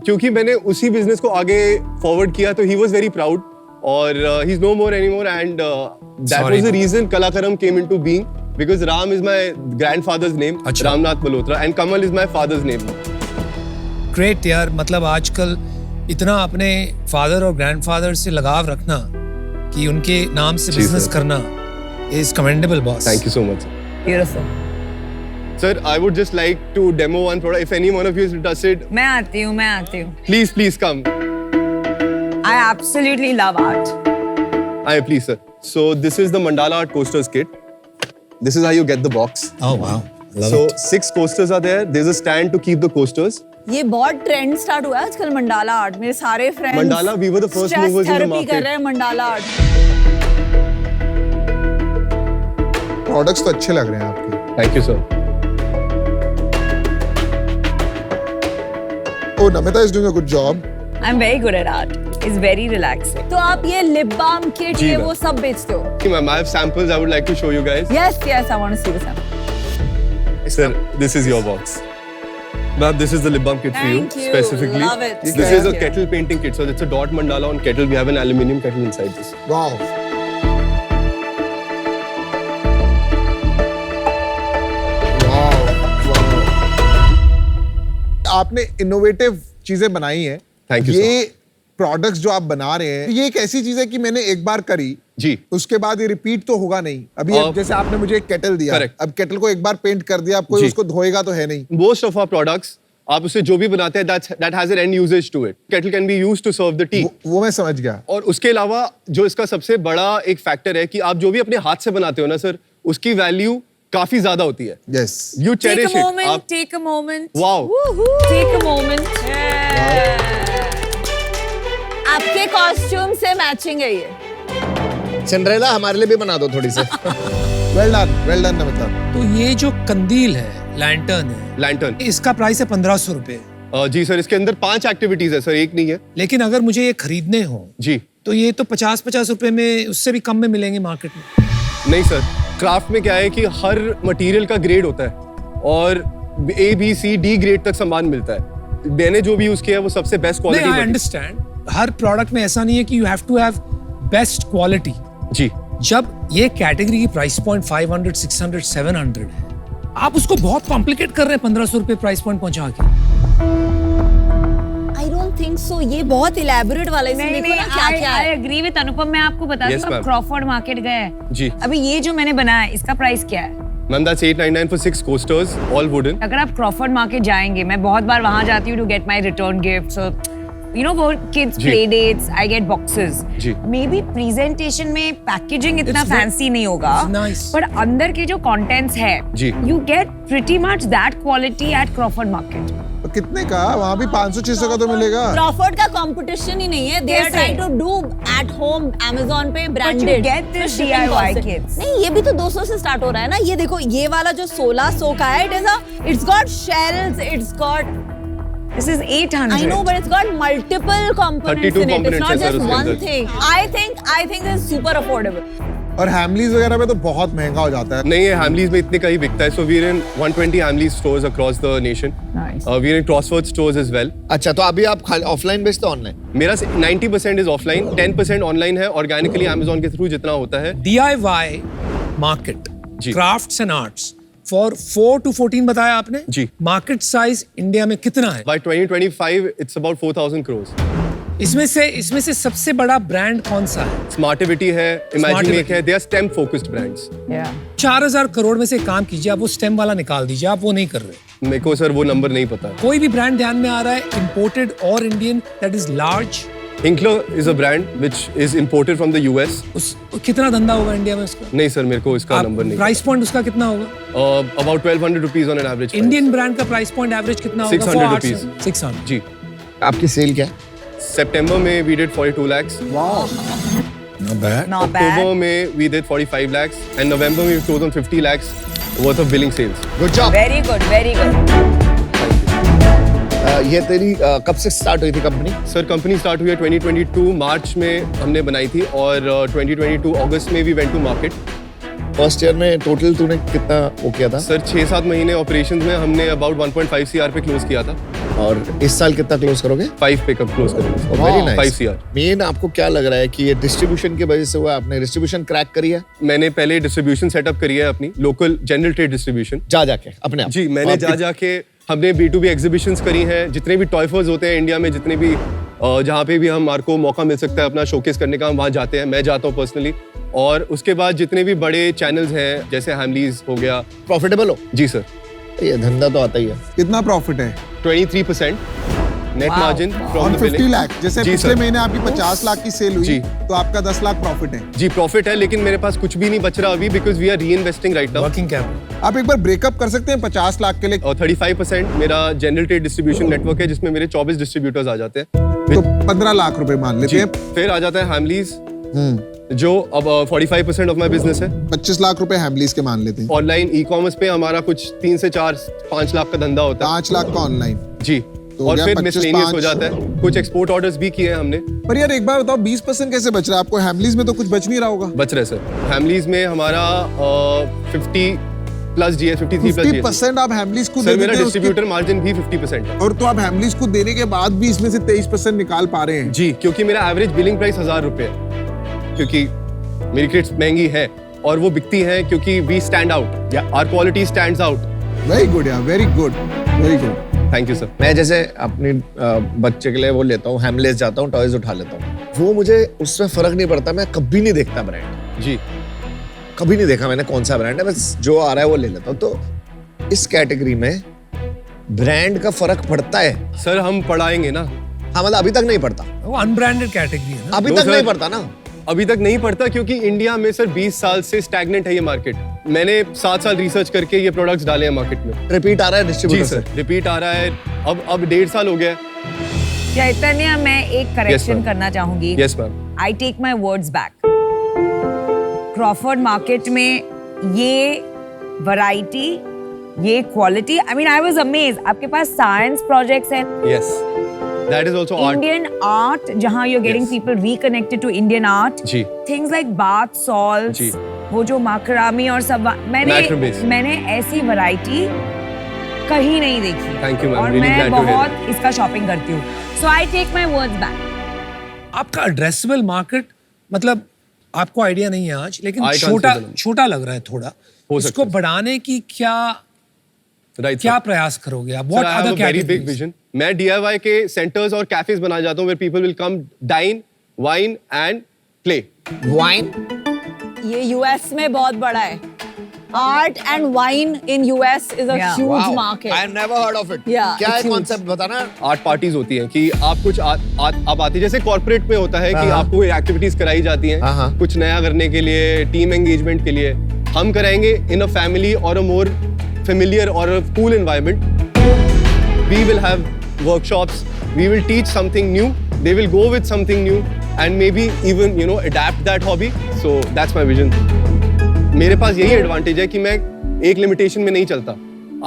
क्योंकि मैंने उसी बिजनेस को आगे फॉरवर्ड किया तो ही वाज वेरी प्राउड और he is no more anymore and that was the reason Kalakaram came into being because Ram is my grandfather's name, Ramnath Malhotra, and Kamal is my father's name. Great यार, मतलब आजकल इतना अपने फादर और ग्रैंडफादर से लगाव रखना कि उनके नाम से बिजनेस करना is commendable boss. Thank you so much. Beautiful. Sir, I would just like to demo one product. If any one of you is interested, मैं आती हूँ। please come. I absolutely love art. Aye, please sir. So this is the Mandala Art Coasters kit. This is how you get the box. Oh wow. So 6 coasters are there. There's a stand to keep the coasters. ये बहुत trend start हुआ है आजकल mandala art. मेरे सारे friends Mandala, we were the first movers in the market. कर रहे हैं मंडाला आर्ट। प्रोडक्ट्स तो अच्छे लग रहे हैं आपके। Thank you sir. Oh, Namita is doing a good job. I'm very good at art. It's very relaxing. तो आप ये लिप बाम किट जी ये मैम। वो सब बेचते हो? Okay, ma'am, I have samples. I would like to show you guys. Yes, I want to see the sample. Sir, this is your box. Ma'am, this is the lip balm kit for you Thank you. specifically. Love it. This Thank is a you. kettle painting kit. So it's a dot mandala on kettle. We have an aluminium kettle inside this. Wow. आपने innovative चीजें बनाई हैं। Thank you, ये products जो आप बना रहे हैं, ये एक ऐसी चीज है कि मैंने एक बार करी जी। उसके बाद ये रिपीट तो होगा नहीं। अभी जैसे आपने मुझे एक केटल दिया, Correct. अब केटल को एक बार पेंट कर दिया, अब कोई जी। उसको धोएगा तो है नहीं। Most of our products, आप उससे जो भी बनाते हैं, that has an end usage to it. Kettle can be used to serve the tea. वो मैं समझ गया। और उसके अलावा जो इसका सबसे बड़ा एक फैक्टर है कि आप जो भी अपने हाथ से बनाते हो ना सर, उसकी वैल्यू काफी ज्यादा होती है। Yes. You Take cherish a it. moment. आप Take a moment. Wow. Take a moment. आपके कॉस्ट्यूम से मैचिंग है ये। सिंड्रेला हमारे लिए भी बना दो थोड़ी सी। Well done Namita. तो ये जो कंदील है, लैंटर्न है, लैंटर्न। इसका प्राइस है 1500 रुपए। जी सर, इसके अंदर 5 एक्टिविटीज है सर, एक नहीं है। लेकिन अगर मुझे ये खरीदने हो जी तो ये तो 50-50 रुपए में, उससे भी कम में मिलेंगे मार्केट में। नहीं सर, क्राफ्ट में क्या है कि हर मटेरियल का ग्रेड होता है और A, B, C, D grade तक सामान मिलता है। मैंने जो भी यूज किया है वो सबसे बेस्ट नहीं, आई क्वालिटी। अंडरस्टैंड। हर प्रोडक्ट में ऐसा नहीं है कि you have to have best quality. जी जब ये कैटेगरी की प्राइस पॉइंट 500, 600, 700 है, आप उसको बहुत कॉम्प्लिकेट कर रहे हैं 1500 रुपए प्राइस पॉइंट पहुंचा के। I don't don't think so. ये बहुत इलेबोरेट वाला है, इसमें नहीं देखो नहीं, ना क्या क्या आई है। एग्री विद अनुपम। मैं आपको बताती Yes, हूँ, ma'am. क्रॉफर्ड मार्केट गए जी अभी ये जो मैंने बनाया है, इसका प्राइस क्या है? Ma'am that's 899 for 6 coasters all wooden. अगर आप क्रॉफर्ड मार्केट जाएंगे, मैं बहुत बार वहां जाती हूँ to get my return gifts, you know वो किड्स जी। Play dates, I get boxes. जी। मे बी प्रेजेंटेशन में पैकेजिंग इतना It's very- फैंसी नहीं होगा, It's nice. पर अंदर के जो कंटेंट्स है, जी। You get pretty much that quality at Crawford market. तो कितने का? वहाँ भी 500-600 का तो मिलेगा। क्रॉफर्ड का कंपटीशन ही नहीं है। दे आर कैसे? Trying to do at home Amazon पे you branded. get this DIY kits. नहीं, ये भी तो 200 से स्टार्ट हो रहा है ना। ये देखो, ये वाला जो 1600 का है, it's got shells, it's got, This is 800. I know, but it's got multiple components 32 in it. It's components not है सर just उसके one अंदर। thing. I think this is super affordable. और हैमलीज वगैरह में तो बहुत महंगा हो जाता है। नहीं, ये हैमलीज में इतने का ही बिकता है. So we're in 120 Hamleys stores across the nation. Nice. We're in Crossroads stores as well. अच्छा, तो अभी आप ऑफलाइन बेचते हो ऑनलाइन? मेरा 90% is offline, 10% online है organically Amazon के थ्रू जितना होता है. DIY market, ji. crafts and arts for 4 to 14 बताया आपने? जी। Market size इंडिया में कितना है? By 2025 it's about 4,000 crores. इसमें से सबसे बड़ा ब्रांड कौन सा है? Smartivity है, Imaginate Smartivity। है, they are STEM focused brands. Yeah. 4000 crore में से काम कीजिए, आप वो स्टेम वाला निकाल दीजिए, आप वो नहीं कर रहे। मेरे को सर वो नंबर नहीं पता. कोई भी ब्रांड ध्यान में आ रहा है इंपोर्टेड और Indian that is large? Hinkler is a brand which is imported from the US. उस कितना धंधा होगा इंडिया में उसका? नहीं सर, मेरे को इसका नंबर नहीं. प्राइस पॉइंट उसका कितना होगा? About 1,200 rupees on an average. price. Indian brand का प्राइस पॉइंट एवरेज कितना होगा? 600 For rupees. arts? 600। जी. आपकी सेल क्या है? September में we did 42 lakhs. Not bad. Not bad. October में we did 45 lakhs and November में we closed on 50 lakhs worth of billing sales. Good job. Very good, very good. ये तेरी कब से स्टार्ट हुई थी कंपनी? सर कंपनी स्टार्ट हुई है 2022 मार्च में हमने बनाई थी और 2022 अगस्त में we went to market. First year में टोटल तूने कितना वो किया था? सर 6-7 महीने ऑपरेशंस में हमने अबाउट 1.5 CR पे क्लोज किया था. और इस साल कितना क्लोज करोगे? 5 पे कब क्लोज करेंगे? Very nice. 5 CR. मेन आपको क्या लग रहा है कि ये डिस्ट्रीब्यूशन की वजह से हुआ? आपने डिस्ट्रीब्यूशन क्रैक करी है? मैंने पहले डिस्ट्रीब्यूशन सेटअप करी है अपनी लोकल जनरल ट्रेड डिस्ट्रीब्यूशन. जा जाके अपने आप? जी, मैंने जा जाके हमने B2B एग्जीबिशंस करी हैं. जितने भी टॉय फेयर्स होते हैं इंडिया में, जितने भी जहाँ पे भी हमारे को मौका मिल सकता है अपना शोकेस करने का, हम वहाँ जाते हैं. मैं जाता हूँ पर्सनली. और उसके बाद जितने भी बड़े चैनल्स हैं जैसे हैमलीज हो गया. प्रॉफिटेबल हो? जी सर. ये धंधा तो आता ही है। कितना प्रॉफिट है? 23% net margin on from the 50 lakh. जैसे जी पिछले सर. महीने आपकी 50 लाख की सेल हुई, जी। तो आपका 10 लाख प्रॉफिट है। जी प्रॉफिट है, लेकिन मेरे पास कुछ भी नहीं बच रहा अभी बिकॉज वी आर री investing right now. Working capital. आप एक बार ब्रेकअप कर सकते हैं 50 लाख के लिए? और 35% मेरा जनरल ट्रेड डिस्ट्रीब्यूशन नेटवर्क है जिसमें मेरे 24 डिस्ट्रीब्यूटर्स आ जाते हैं. तो 15 लाख रुपए मान लेते जी. हैं। फिर आ जाता है हैमलीज जो अब 45% ऑफ माय बिजनेस है. 25 लाख रुपए हैमलीज के मान लेते हैं। ऑनलाइन ई कॉमर्स पे हमारा कुछ 3 से 4-5 लाख का धंधा होता है. 5 लाख का ऑनलाइन। जी. तो हो और गया फिर 25, मिसलेनियस हो 5. जाता है. कुछ एक्सपोर्ट ऑर्डर्स भी किए हैं हमने. पर यार एक बार बताओ, 20% कैसे बच रहा है आपको? हैमलीज में तो कुछ बच नहीं रहा होगा। बच रहे सर. हैमलीज में हमारा 50 प्लस GST, 53 प्लस GST. 50% आप हैमलीज को सर दे मेरा देते हैं उसके- डिस्ट्रीब्यूटर मार्जिन भी 50% है. और तो आप हैमलीज को देने के बाद भी इसमें से 23% निकाल पा रहे हैं। जी, क्योंकि मेरा एवरेज बिलिंग प्राइस 1000 रुपए है. क्योंकि मेरी किट्स महंगी है और वो बिकती है क्योंकि we stand out. Our quality stands out. Very good यार, very good, very good. Thank you sir. मैं जैसे अपनी बच्चे के लिए वो लेता हूँ, हैमलेस जाता हूँ, टॉयज उठा लेता हूँ, वो मुझे उसमें फर्क नहीं पड़ता. मैं कभी नहीं देखता ब्रांड, जी. कभी नहीं देखा मैंने कौन सा ब्रांड है, बस जो आ रहा है वो ले लेता हूँ. तो इस कैटेगरी में ब्रांड का फर्क पड़ता है? सर हम पढ़ाएंगे ना. हाँ, मतलब अभी तक नहीं पड़ता? वो अनब्रांडेड कैटेगरी है ना। अभी नो तक सर। नहीं पड़ता ना? अभी तक नहीं पड़ता क्योंकि इंडिया में सर 20 साल से स्टैग्नेंट है ये मार्केट. मैंने 7 साल रिसर्च करके ये प्रोडक्ट्स डाले हैं मार्केट में. रिपीट आ रहा है जी डिस्ट्रीब्यूटर सर, से? रिपीट आ रहा है. अब 1.5 साल हो गया है. चैतन्य, मैं एक करेक्शन ma'am. करना चाहूंगी. Yes ma'am. I take my words back. Crawford market में ये वैरायटी, ये quality, I mean I was amazed. आपके पास साइंस प्रोजेक्ट्स हैं, yes. That is also art. Indian art, जहां you are getting Yes. People reconnected to Indian art. जी. Things like bath salts, जी. वो जो माकरामी और सब, Macrame. मैंने ऐसी वैरायटी कहीं नहीं देखी. Thank you, ma'am. और Really मैं glad to hear बहुत इसका शॉपिंग करती हूँ. So I take my words back. आपका एड्रेसेबल मार्केट, मतलब आपको आइडिया नहीं है आज, लेकिन I can't छोटा say the number. छोटा लग रहा है थोड़ा. हो इसको सकता है। बढ़ाने की क्या Right, क्या sir. प्रयास करोगे आप? Sir, What I have other a very big categories? vision. मैं DIY के centers और cafes बना जाता हूँ where people will come, dine, wine and play. Wine ये यूएस में बहुत बड़ा है. Art and wine in US is a Yeah. huge market. I never heard of it. Yeah, क्या है it's huge. कॉन्सेप्ट बताना. आर्ट पार्टीज होती हैं कि आप कुछ आप आते जैसे कॉर्पोरेट में होता है कि हाँ। आपको एक्टिविटीज कराई जाती हैं हाँ। कुछ नया करने के लिए, टीम एंगेजमेंट के लिए. हम कराएंगे इन अ फैमिली और अ मोर familiar or a cool environment. We will have workshops. We will teach something new. They will go with something new and maybe even adapt that hobby. So that's my vision. मेरे पास यही advantage है कि मैं एक limitation में नहीं चलता.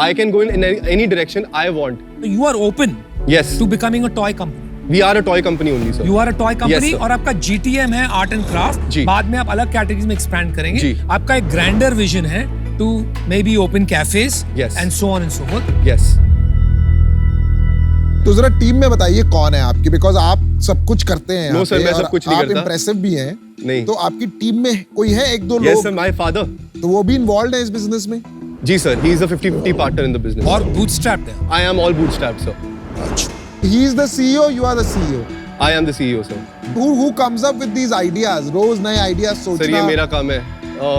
I can go in any direction I want. You are open Yes. to becoming a toy company. We are a toy company only, sir. You are a toy company sir. और आपका GTM है art and craft. जी. बाद में आप अलग categories में expand करेंगे. जी. आपका एक ग्रैंडर विजन है to maybe open cafes Yes. and so on and so forth. Yes. तो जरा टीम में बताइए कौन है आपकी, बिकॉज आप सब कुछ करते हैं. No, यहाँ sir, पे मैं और सब कुछ नहीं आप करता. इम्प्रेसिव भी हैं. नहीं. तो आपकी टीम में कोई है, एक दो Yes, sir. लोग, My father. तो वो भी इन्वॉल्व है इस बिजनेस में. जी sir. He is a 50-50 partner in the business. और bootstrapped है. I am all bootstrapped, sir. He is the CEO, you are the CEO. I am the CEO, sir. Who comes up with these ideas? रोज नए ideas sir ये सोचना. मेरा काम है.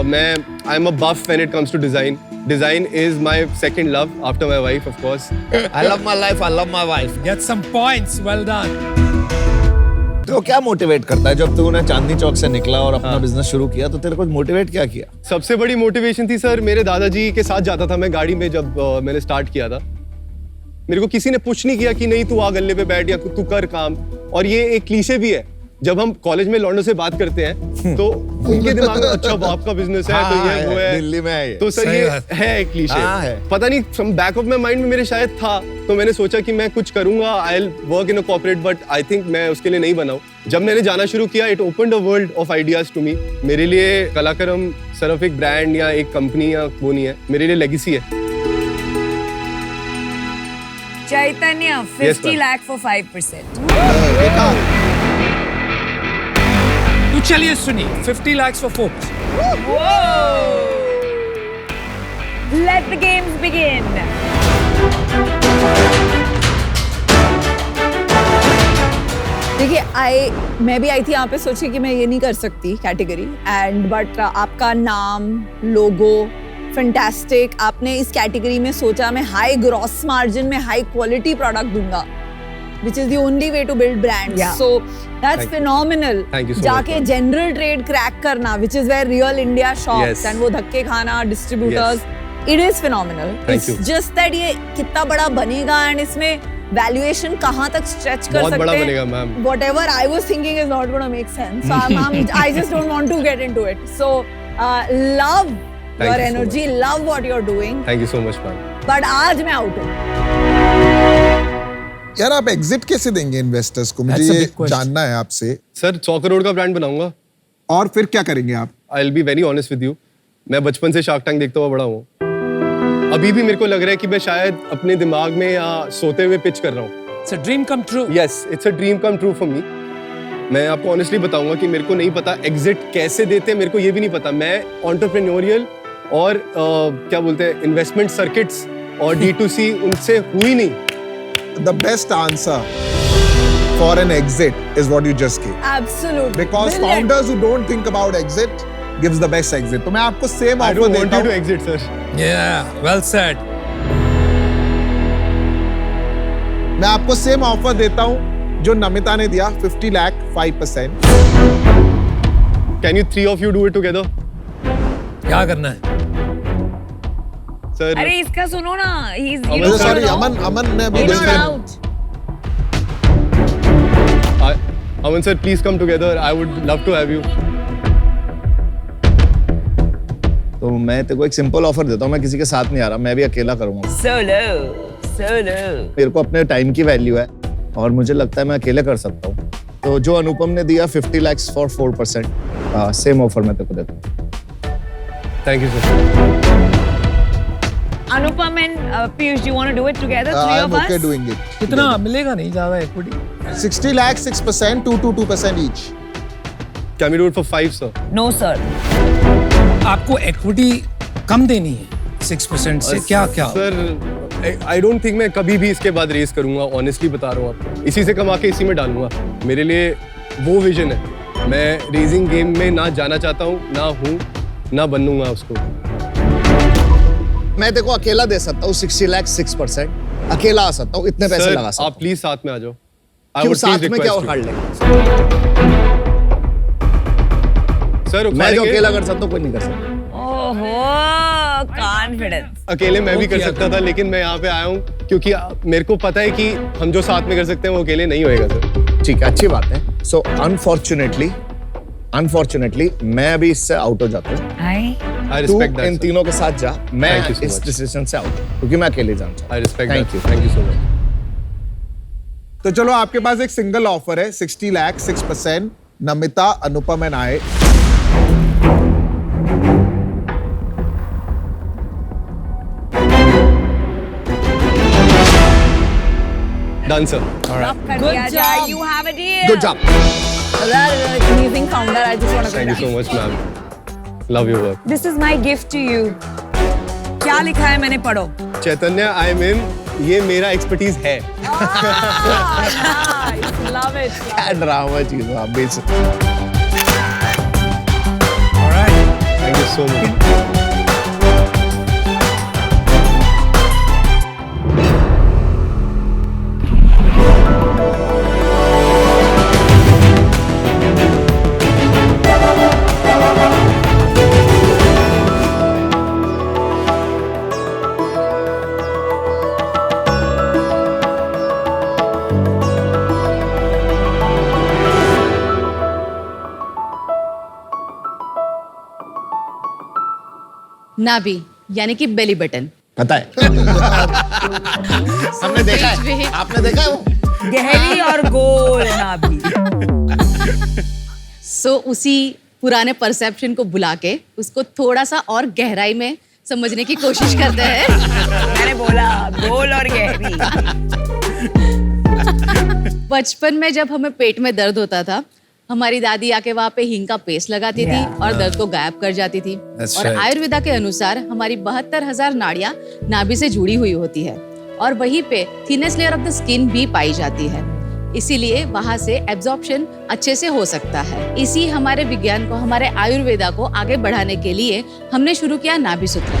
मैं I am a buff when it comes to design. Design is my second love after my wife, of course. I love my life. I love my wife. Get some points. Well done. तो क्या motivate करता है जब तूने चांदनी चौक से निकला और अपना बिजनेस शुरू किया, तो तेरे को मोटिवेट क्या किया? सबसे बड़ी मोटिवेशन थी सर, मेरे दादाजी के साथ जाता था मैं गाड़ी में जब मैंने स्टार्ट किया था. मेरे को किसी ने पुश नहीं किया कि नहीं तू आ गल्ले पे बैठ या तू कर काम. और ये एक क्लीशे भी है. जब हम कॉलेज में लौंडों से बात करते हैं तो उनके दिमाग में अच्छा बाप का बिजनेस है तो ये वो है. दिल्ली में है ये. तो सर सही ये बात. है एक क्लीशे. हाँ, है. पता नहीं from back of my mind में मेरे शायद था, तो मैंने सोचा कि मैं कुछ करूंगा. I will work in a corporate, but I think मैं उसके लिए नहीं बना हूं. जब मैंने जाना शुरू किया, it opened a world of ideas to me. मेरे लिए कलाकरम सिर्फ एक ब्रांड या एक कंपनी या वो नहीं है, मेरे लिए लेगेसी है. Chaitanya, Yes, 50 ma'am. lakh for 5%. देखा. तो चलिए सुनिए 50 lakhs for 4%. Whoa! Let the games begin. देखिए मैं भी आई थी यहाँ पे सोची कि मैं ये नहीं कर सकती कैटेगरी एंड बट आपका नाम लोगो फैंटास्टिक. आपने इस कैटेगरी में सोचा मैं हाई ग्रॉस मार्जिन में हाई क्वालिटी प्रोडक्ट दूंगा which is the only way to build brands. Yeah. So that's Thank you. phenomenal. Thank you so जाके much, ma'am. general trade crack करना which is where real India shops Yes. and वो धक्के खाना distributors. It is phenomenal. Thank It's you. just that ये कितना बड़ा बनेगा and इसमें valuation कहाँ तक stretch कर बहुत सकते बड़ा हैं. बनेगा, ma'am. Whatever I was thinking is not going to make sense. So I just don't want to get into it. So love Thank your you so energy, love what you're doing. Thank you so much ma'am. But आज मैं out हूँ. यार आप exit कैसे देंगे investors को, मुझे That's a ये big question. जानना है आपसे. सर 100 करोड़ का ब्रांड बनाऊंगा. और फिर क्या करेंगे आप? I will be very honest with you. मैं बचपन से शार्क टैंक देखता हुआ बड़ा हूँ. अभी भी मेरे को लग रहा है कि मैं शायद अपने दिमाग में या सोते हुए पिच कर रहा हूँ. It's a dream come true. Yes, it's a dream come true for me. मैं आपको ऑनेस्टली बताऊंगा कि मेरे को नहीं पता एग्जिट कैसे देते हैं, मेरे को ये भी नहीं पता. मैं एंटरप्रेन्योरियल और क्या बोलते हैं इन्वेस्टमेंट सर्किट्स और D2C उनसे हुई नहीं. The best answer for an exit is what you just gave. Absolutely. Because Brilliant. founders who don't think about exit gives the best exit. तो मैं आपको same I offer don't want देता you to हूँ. Exit sir. Yeah, well said. मैं आपको same offer देता हूँ जो नमिता ने दिया, 50 lakh 5%. Can you 3 of you do it together? क्या करना है? सर अरे इसका सुनो ना. He's you Aman don't sorry know. अमन ने अभी In or देखा. out? Aman sir, please come together. I would love to have you. तो मैं तेरे को एक सिंपल ऑफर देता हूँ. मैं किसी के साथ नहीं आ रहा, मैं भी अकेला करूंगा. Solo. मेरे को अपने टाइम की वैल्यू है और मुझे लगता है मैं अकेले कर सकता हूँ. तो जो अनुपम ने दिया 50 lakhs for 4%, सेम ऑफर मैं तेरे को देता हूँ. Thank you sir. Anupam and Piyush, do you want to do it together? Three I'm of us? okay doing it. कितना मिलेगा नहीं ज्यादा equity. 60 lakh 6%, 2% each. Can we do it for 5 sir? No, sir. आपको equity कम देनी है 6% से क्या क्या? सर आई डोंट थिंक मैं कभी भी इसके बाद रेस करूंगा, ऑनेस्टली बता रहा हूँ आपको। इसी से कमा के इसी में डालूंगा। मेरे लिए वो विजन है। मैं रेसिंग गेम में ना जाना चाहता हूँ, ना हूँ, ना बनूंगा उसको। मैं देखो अकेला दे सकता हूँ 60 लाख 6%, अकेला आ सकता हूँ, इतने पैसे लगा सकता हूँ। आप प्लीज साथ में आ जाओ। क्यों साथ में क्या उखाड़ लेंगे? सर मैं जो अकेला कर सकता हूँ कोई नहीं कर सकता। ओहो, कॉन्फिडेंस। अकेले मैं भी कर सकता था, लेकिन मैं यहाँ पे आया हूँ क्योंकि मेरे को पता है कि हम जो साथ में कर सकते हैं वो अकेले नहीं होएगा सर। ठीक है, अच्छी बात है। सो अनफॉर्चुनेटली मैं अभी इससे आउट हो जाता हूँ। I तू respect that, इन sir. तीनों के साथ जा, मैं Thank you so इस much. डिसीजन से आउट क्योंकि मैं अकेले जाना चाहता I respect Thank that. you. Thank you so much. तो चलो आपके पास एक सिंगल ऑफर है 60 lakh 6%, Namita, Anupam and I. Done, sir. Good job. You have a deal. Good job. That is an amazing founder. I just want to Thank you so much, ma'am. Love your work. This is my gift to you. क्या लिखा है मैंने पढ़ो। चैतन्य, I am in. ये मेरा expertise है। Nice. Love it. क्या drama चीज है आप बेच। Thank you so much. नाभि यानी कि बेली बटन। पता है। हमने देखा है, आपने देखा है वो? गहरी और गोल नाभि। सो उसी पुराने परसेप्शन को बुला के उसको थोड़ा सा और गहराई में समझने की कोशिश करते हैं। मैंने बोला गोल और गहरी। बचपन में जब हमें पेट में दर्द होता था, हमारी दादी आके वहाँ पे हींग का पेस्ट लगाती थी और दर्द को गायब कर जाती थी। और आयुर्वेदा के अनुसार हमारी 72,000 नाड़ियाँ नाभि से जुड़ी हुई होती है और वहीं पे thinnest layer of the skin भी पाई जाती है, इसीलिए वहाँ से एब्जॉर्प्शन अच्छे से हो सकता है। इसी हमारे विज्ञान को, हमारे आयुर्वेदा को आगे बढ़ाने के लिए हमने शुरू किया नाभि सूत्र।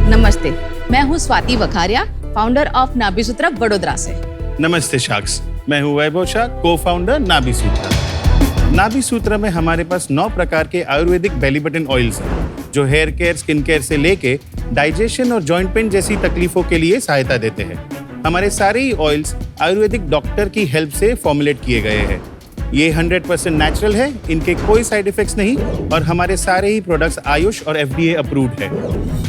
नमस्ते, मैं हूँ स्वाति वखारिया, फाउंडर ऑफ नाभि सूत्र वडोदरा से। नमस्ते शाक्स, मैं हूँ वैभव शाह, को फाउंडर नाभि सूत्र। नाभि सूत्र में हमारे पास 9 प्रकार के आयुर्वेदिक बेली बटन ऑयल्स हैं जो हेयर केयर, स्किन केयर से लेके डाइजेशन और जॉइंट पेन जैसी तकलीफों के लिए सहायता देते हैं। हमारे सारे ही ऑयल्स आयुर्वेदिक डॉक्टर की हेल्प से फॉर्मुलेट किए गए हैं। ये 100% नेचुरल है, इनके कोई साइड इफेक्ट्स नहीं और हमारे सारे ही प्रोडक्ट्स आयुष और FDA अप्रूव्ड है।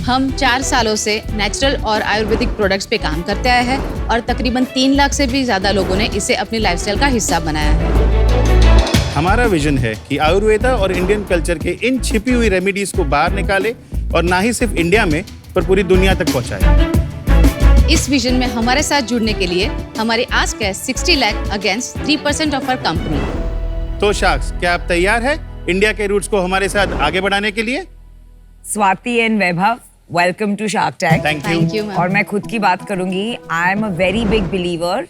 हम 4 सालों से नेचुरल और आयुर्वेदिक प्रोडक्ट्स पे काम करते आए हैं और तकरीबन 3 लाख से भी ज्यादा लोगों ने इसे अपनी लाइफस्टाइल का हिस्सा बनाया है। हमारा विजन है कि आयुर्वेदा और इंडियन कल्चर के इन छिपी हुई रेमेडीज को बाहर निकाले और ना ही सिर्फ इंडिया में पर पूरी दुनिया तक पहुंचाए। इस विजन में हमारे साथ जुड़ने के लिए हमारी आस्क है 60 lakh against 3% of our company. तो शाक्स, क्या आप तैयार हैं इंडिया के रूट्स को हमारे साथ आगे बढ़ाने के लिए? Swati and Vaibhav, welcome to shark tank. Thank you ma'am. और मैं खुद की बात करूंगी, I am a very big believer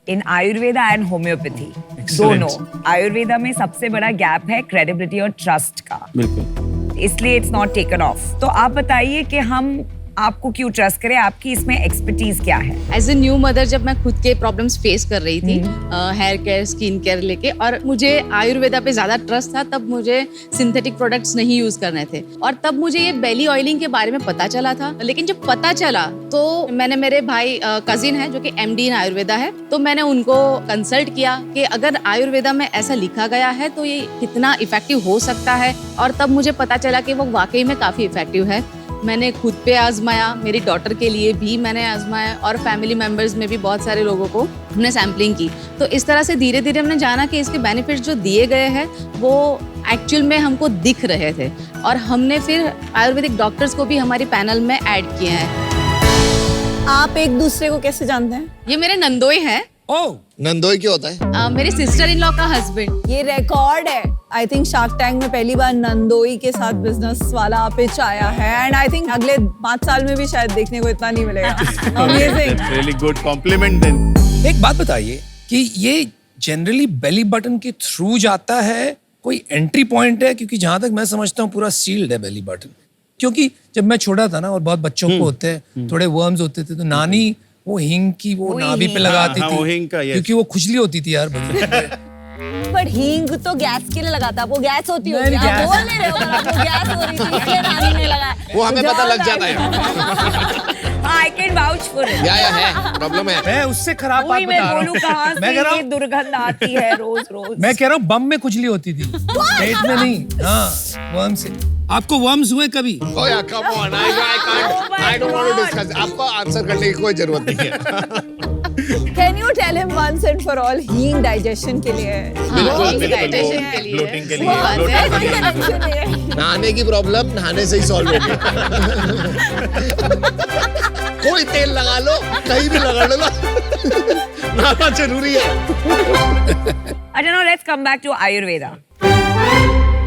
in Ayurveda and homeopathy. दोनों। आयुर्वेदा में सबसे बड़ा गैप है क्रेडिबिलिटी और ट्रस्ट का, बिल्कुल, इसलिए इट्स नॉट टेकन ऑफ। तो आप बताइए कि हम आपको क्यों ट्रस्ट करें, आपकी इसमें एक्सपर्टीज क्या है? एज ए न्यू मदर जब मैं खुद के प्रॉब्लम्स फेस कर रही थी हेयर केयर, स्किन केयर लेके, और मुझे आयुर्वेदा पे ज्यादा ट्रस्ट था, तब मुझे सिंथेटिक प्रोडक्ट्स नहीं यूज करने थे और तब मुझे ये बेली ऑयलिंग के बारे में पता चला था। लेकिन जब पता चला तो मैंने, मेरे भाई कजिन है जो कि MD इन आयुर्वेदा है, तो मैंने उनको कंसल्ट किया कि अगर आयुर्वेदा में ऐसा लिखा गया है तो ये कितना इफेक्टिव हो सकता है, और तब मुझे पता चला कि वो वाकई में काफी इफेक्टिव है। मैंने खुद पे आजमाया, मेरी डॉटर के लिए भी मैंने आजमाया और फैमिली मेंबर्स में भी बहुत सारे लोगों को हमने सैम्पलिंग की। तो इस तरह से धीरे धीरे हमने जाना कि इसके बेनिफिट्स जो दिए गए हैं वो एक्चुअल में हमको दिख रहे थे और हमने फिर आयुर्वेदिक डॉक्टर्स को भी हमारी पैनल में ऐड किए हैं। आप एक दूसरे को कैसे जानते हैं? ये मेरे नंदोई हैं। ओह, नंदोई क्या होता है? मेरे सिस्टर इन लॉ का हस्बैंड। ये रिकॉर्ड है। आई थिंक शार्क टैंक में पहली बार नंदोई के साथ बिजनेस वाला पिच आया है एंड आई थिंक अगले 5 साल में भी शायद देखने को इतना नहीं मिलेगा। Amazing. That's really good compliment then. एक बात बताइए कि ये जनरली बेली बटन के थ्रू जाता है, कोई एंट्री पॉइंट है? क्योंकि जहां तक मैं समझता हूँ पूरा सील्ड है बेली बटन। क्योंकि जब मैं छोटा था ना और बहुत बच्चों को होते हैं, थोड़े वर्म्स होते थे, तो नानी वो हींग की वो नाभि पे लगाती हाँ, वो थी हींग का, yes. क्योंकि वो खुजली होती थी यार बड़ी। पर हींग तो गैस के लिए लगाता है, वो गैस होती होगी, नहीं, आप गैस- बोल नहीं रहे हो, वो गैस हो रही थी इसलिए नानी ने लगाया। वो हमें पता लग जाता है। I can vouch for it. या है, प्रॉब्लम है। मैं उससे खराब बात वही मैं बता रहा बोलूं कहाँ हूँ। से मैं कह रहा ये हूँ दुर्गंध आती है रोज रोज। मैं कह रहा हूँ बम में खुजली होती थी, पेट में नहीं। हाँ, वर्म से। आपको वर्म्स हुए कभी? Oh yeah, come on. I don't want to discuss. आपको आंसर करने की कोई जरूरत नहीं है। Can you tell him once and for all हींग डाइजेशन के लिए है? हाँ, बिल्कुल, digestion के लिए bloating के सही लिए, बात bloating है। कोई connection नहीं है। नहाने की प्रॉब्लम नहाने से ही सॉल्व होगी। कोई तेल लगा लो, कहीं भी लगा लो, नहाना जरूरी है। अच्छा, now let's come back to Ayurveda.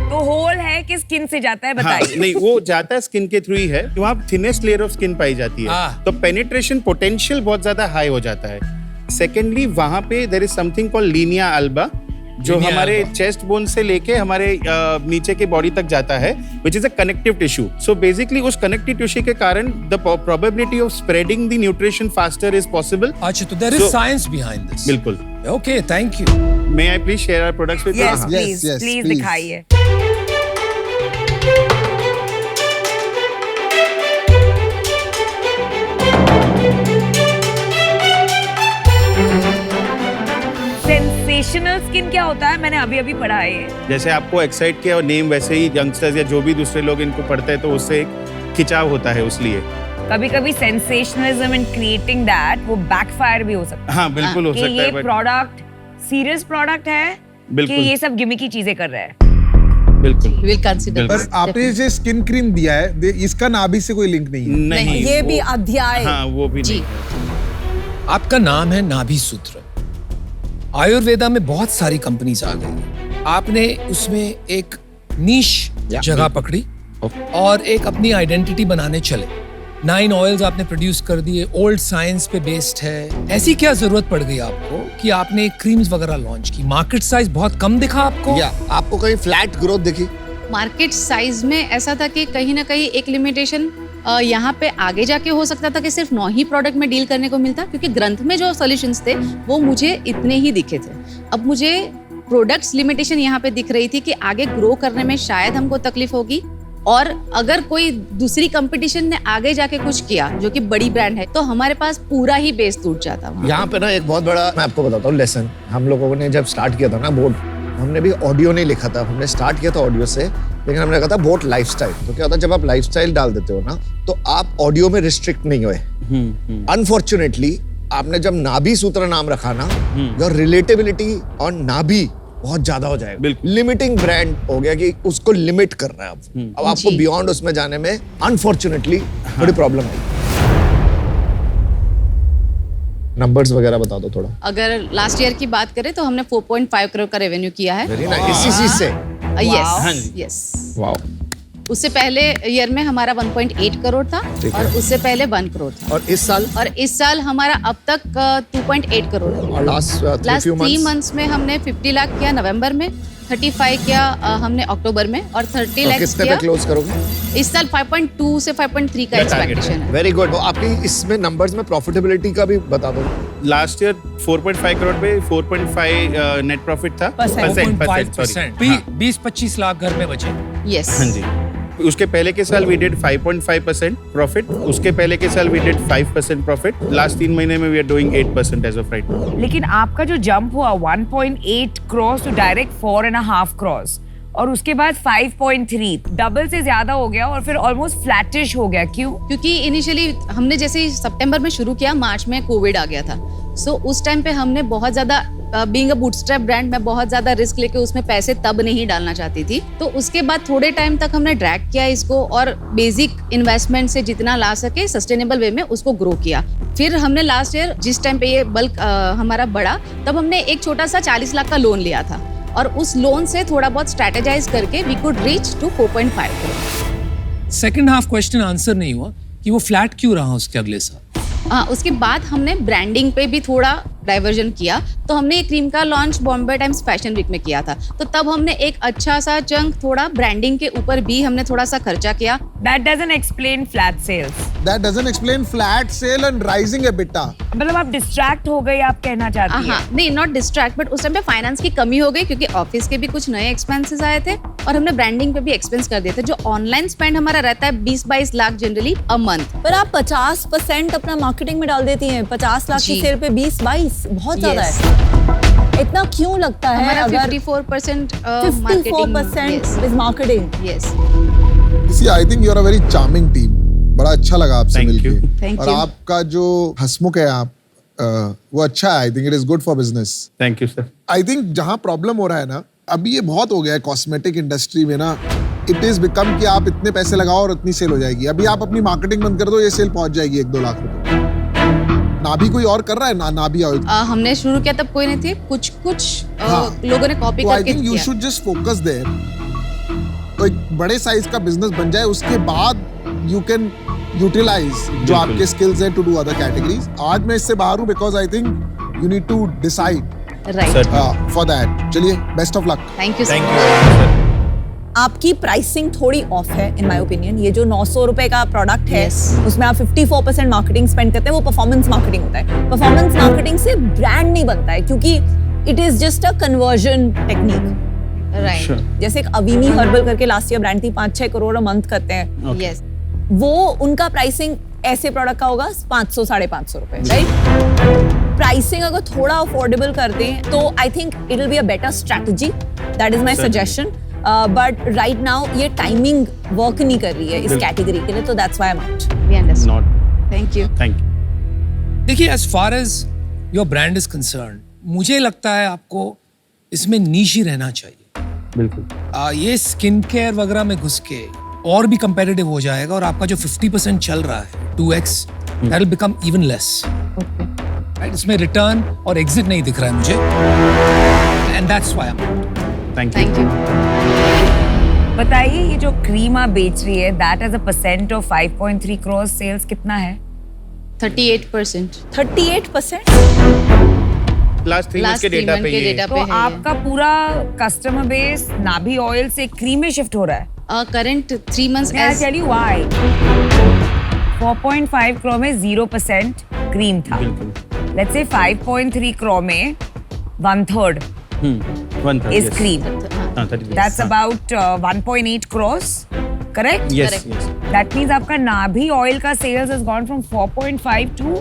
तो होल है कि स्किन से जाता है, हाँ, बताइए। नहीं वो जाता है स्किन के थ्रू ही है, वहाँ थिनेस्ट लेयर ऑफ स्किन पाई जाती है, हाँ। तो पेनिट्रेशन पोटेंशियल बहुत ज्यादा हाई हो जाता है। सेकेंडली वहाँ पे there is something called linea alba, जो Linea हमारे alba. चेस्ट बोन से लेके हमारे नीचे के बॉडी तक जाता है, which is a connective tissue. So basically उस कनेक्टिव टिश्यू के कारण the probability of spreading the nutrition faster is possible. अच्छा, तो there is So- science behind this. बिल्कुल। Okay, thank you. May I please share our products with yes Yes, please yes, please please. दिखाइए। Sensational skin क्या होता है? मैंने अभी अभी पढ़ा है ये। जैसे आपको एक्साइट किया और नेम, वैसे ही यंगस्टर्स या जो भी दूसरे लोग इनको पढ़ते हैं तो उससे एक खिंचाव होता है, उसलिए। कभी कभी सेंसेशनलिज्म इन क्रिएटिंग दैट वो बैकफायर भी हो सकता है। हाँ बिल्कुल हो कि सकता ये है, but प्रोडक्ट सीरियस प्रोडक्ट है कि बिल्कुल। ये सब गिमिकी चीजें कर रहा है। बिल्कुल विल कंसीडर। पर आपने जो स्किन क्रीम दिया है, इसका नाभि से कोई लिंक नहीं है। नहीं, ये भी वो- अध्याय। हाँ वो भी जी। नहीं। आपका नाम है नाभि सूत्र। आयुर्वेदा में बहुत सारी कंपनीज आ गई, आपने उसमें एक नीश जगह पकड़ी और एक अपनी आइडेंटिटी बनाने चले। 9 ऑयल्स आपने प्रोड्यूस कर दिए, ओल्ड साइंस पे बेस्ड है। ऐसी क्या जरूरत पड़ गई आपको कि आपने क्रीम्स वगैरह लॉन्च की? मार्केट साइज बहुत कम दिखा आपको? या आपको कहीं फ्लैट ग्रोथ दिखी? मार्केट साइज में ऐसा था कि कहीं ना कहीं एक लिमिटेशन यहाँ पे आगे जाके हो सकता था कि सिर्फ 9 ही प्रोडक्ट में डील करने को मिलता, क्योंकि ग्रंथ में जो सॉल्यूशंस थे वो मुझे इतने ही दिखे थे। अब मुझे प्रोडक्ट्स लिमिटेशन यहाँ पे दिख रही थी कि आगे ग्रो करने में शायद हमको तकलीफ होगी, और अगर कोई दूसरी कंपटीशन ने आगे जाके कुछ किया जो कि बड़ी ब्रांड है, तो हमारे पास पूरा ही बेस टूट जाता वहाँ। यहाँ पे ना एक बहुत बड़ा मैं आपको बताता हूँ लेसन। हम लोगों ने जब स्टार्ट किया था ना बोट, हमने भी ऑडियो नहीं लिखा था, हमने स्टार्ट किया था ऑडियो से, लेकिन हमने कहा था बोट लाइफस्टाइल। तो क्या होता है जब आप लाइफस्टाइल डाल देते हो ना, तो आप ऑडियो में रिस्ट्रिक्ट नहीं हुए। अनफॉर्चुनेटली आपने जब नाभि सूत्र नाम रखा ना, योर रिलेटेबिलिटी ऑन नाभि बहुत ज्यादा हो जाएगा। बिल्कुल। लिमिटिंग ब्रांड हो गया कि उसको लिमिट कर रहा है अब आपको जी। बियॉन्ड उसमें जाने में अनफॉर्चुनेटली थोड़ी प्रॉब्लम है। नंबर्स वगैरह बता दो थोड़ा। अगर लास्ट ईयर की बात करें तो हमने 4.5 करोड़ का रेवेन्यू किया है। Very nice. इसी चीज से यस यस। वाओ। उससे पहले ईयर में हमारा 1.8 करोड़ था, ठीक है। और उससे पहले 1 करोड़ था, और इस साल और इस साल हमारा अब तक 2.8 करोड़ है। और last last few 3 months months में हमने 50 लाख किया नवंबर में, 35 किया हमने अक्टूबर में, और 30 लाख कितने पे किया क्लोज करोगे? इस साल 5.2 से 5.3 का एक्सपेक्टेशन है। Very good. आपकी इसमें नंबर्स में प्रॉफिटेबिलिटी का भी बता दो। लास्ट ईयर 4.5 करोड़ पे 4.5 नेट प्रॉफिट था। परसेंट 20-25 लाख घर में बचे। यस। हाँ जी। उसके पहले के साल वी डिड 5.5% प्रॉफिट, उसके पहले के साल वी डिड 5% प्रॉफिट। लास्ट 3 महीने में we are doing 8% as of right now. लेकिन आपका जो जंप हुआ 1.8 क्रॉस टू डायरेक्ट 4.5 क्रॉस, और उसके बाद 5.3, डबल से ज्यादा हो गया, और फिर ऑलमोस्ट फ्लैटिश हो गया। क्यों? क्योंकि इनिशियली हमने जैसे ही सितंबर में शुरू किया, मार्च में कोविड आ गया था। सो उस टाइम पे हमने बहुत ज्यादा बीइंग अ बूटस्ट्रैप ब्रांड, मैं बहुत ज्यादा रिस्क लेके उसमें पैसे तब नहीं डालना चाहती थी। तो उसके बाद थोड़े टाइम तक हमने ड्रैग किया इसको, और बेसिक इन्वेस्टमेंट से जितना ला सके सस्टेनेबल वे में उसको ग्रो किया। फिर हमने लास्ट ईयर जिस टाइम पे ये बल्क हमारा बढ़ा, तब हमने एक छोटा सा 40 लाख का लोन लिया था, और उस लोन से थोड़ा बहुत स्ट्रेटेजाइज करके we could reach to 4.5 crore. Second half question answer नहीं हुआ कि वो फ्लैट क्यों रहा उसके अगले साल। उसके बाद हमने ब्रांडिंग पे भी थोड़ा डाइवर्जन किया, तो हमने ये क्रीम का launch Bombay times fashion week में किया था, तो तब हमने एक अच्छा सा चंक थोड़ा ब्रांडिंग के ऊपर भी हमने थोड़ा सा खर्चा किया। That doesn't explain flat sales. That doesn't explain flat sale and rising EBITDA. मतलब आप डिस्ट्रैक्ट हो गई, आप कहना चाहती हाँ, हैं। नहीं नॉट डिस्ट्रैक्ट, बट उस टाइम पे फाइनेंस की कमी हो गई क्योंकि ऑफिस के भी कुछ नए एक्सपेंसेस आए थे और हमने ब्रांडिंग पे भी एक्सपेंस कर दिए थे। जो ऑनलाइन स्पेंड हमारा रहता है 20-22 लाख जनरली अ मंथ, पर आप 50% अपना मार्केटिंग में डाल देती हैं। 50 लाख की जी। सेल पे 20-22 बहुत ज्यादा Yes. है। इतना क्यों लगता है? हमारा अगर 54% 54% is marketing. Yes. See, I think you're a very charming team. बड़ा अच्छा लगा आपसे Thank मिलके। you. Thank और you. आपका जो हंसमुख है आप वो अच्छा है। I think it is good for business. Thank you sir. I think जहाँ प्रॉब्लम हो रहा है ना, अभी ये बहुत हो गया है कॉस्मेटिक इंडस्ट्री में ना, इट इज बिकम कि आप इतने पैसे लगाओ और इतनी सेल हो जाएगी। अभी आप अपनी मार्केटिंग बंद कर दो, ये सेल पहुंच जाएगी 1-2 लाख रुपए। ना भी कोई और कर रहा है ना, ना भी ऑयल। हमने शुरू किया तब कोई नहीं थे, कुछ हाँ। लोगों ने कॉपी तो आई करके थिंक यू किया। Should just focus there. तो एक बड़े साइज का बिजनेस बन जाए, उसके बाद यू कैन यूटिलाइज जो आपके स्किल्स हैं टू डू अदर कैटेगरीज। आज मैं इससे बाहर हूँ because I think you need to decide right. For that. चलिए, best of luck. Thank you. Thank you. आपकी प्राइसिंग थोड़ी ऑफ है इन माय ओपिनियन। ये जो 900 रुपए का प्रोडक्ट है, Yes. उसमें आप 54% मार्केटिंग स्पेंड करते हैं, वो परफॉर्मेंस मार्केटिंग होता है। परफॉर्मेंस मार्केटिंग से ब्रांड नहीं बनता है, क्योंकि it is just a conversion technique. Right. जैसे एक अवीनी हर्बल करके लास्ट ईयर ब्रांड थी, 5-6 करोड़ मंथ करते हैं। यस। वो उनका प्राइसिंग ऐसे प्रोडक्ट का होगा 500-550 रुपए, राइट? प्राइसिंग अगर थोड़ा अफोर्डेबल कर दें तो I think it will be a better strategy. That is my suggestion. But right now ये टाइमिंग वर्क नहीं कर रही है इस कैटेगरी के लिए, तो that's why I am out. We understand. Not. Thank you. Thank you. देखिए, as far as your brand is concern, मुझे लगता है आपको इसमें नीश ही रहना चाहिए। बिल्कुल। ये स्किन केयर वगैरह में घुस के और भी कंपेटिटिव हो जाएगा और आपका जो 50% चल रहा है 2x, that will become even less. Right, इसमें रिटर्न और एग्जिट नहीं दिख रहा है मुझे, and that's why I am out. Thank you. Thank you. बताइए, ये जो क्रीम आप बेच रही है, that as a percent of 5.3 crore sales कितना है? 38%। 38%? लास्ट 3 मंथ्स के डेटा पे ये। तो आपका पूरा कस्टमर बेस नाभि ऑयल से क्रीम में शिफ्ट हो रहा है। Current 3 months May I as tell you why? 4.5 crore में 0% क्रीम था। बिल्कुल। Let's say 5.3 करोड़ में 1/3 is cream. That's about 1.8 crores. Correct? Yes. That means आपका नाभि ऑयल का sales has gone from 4.5 to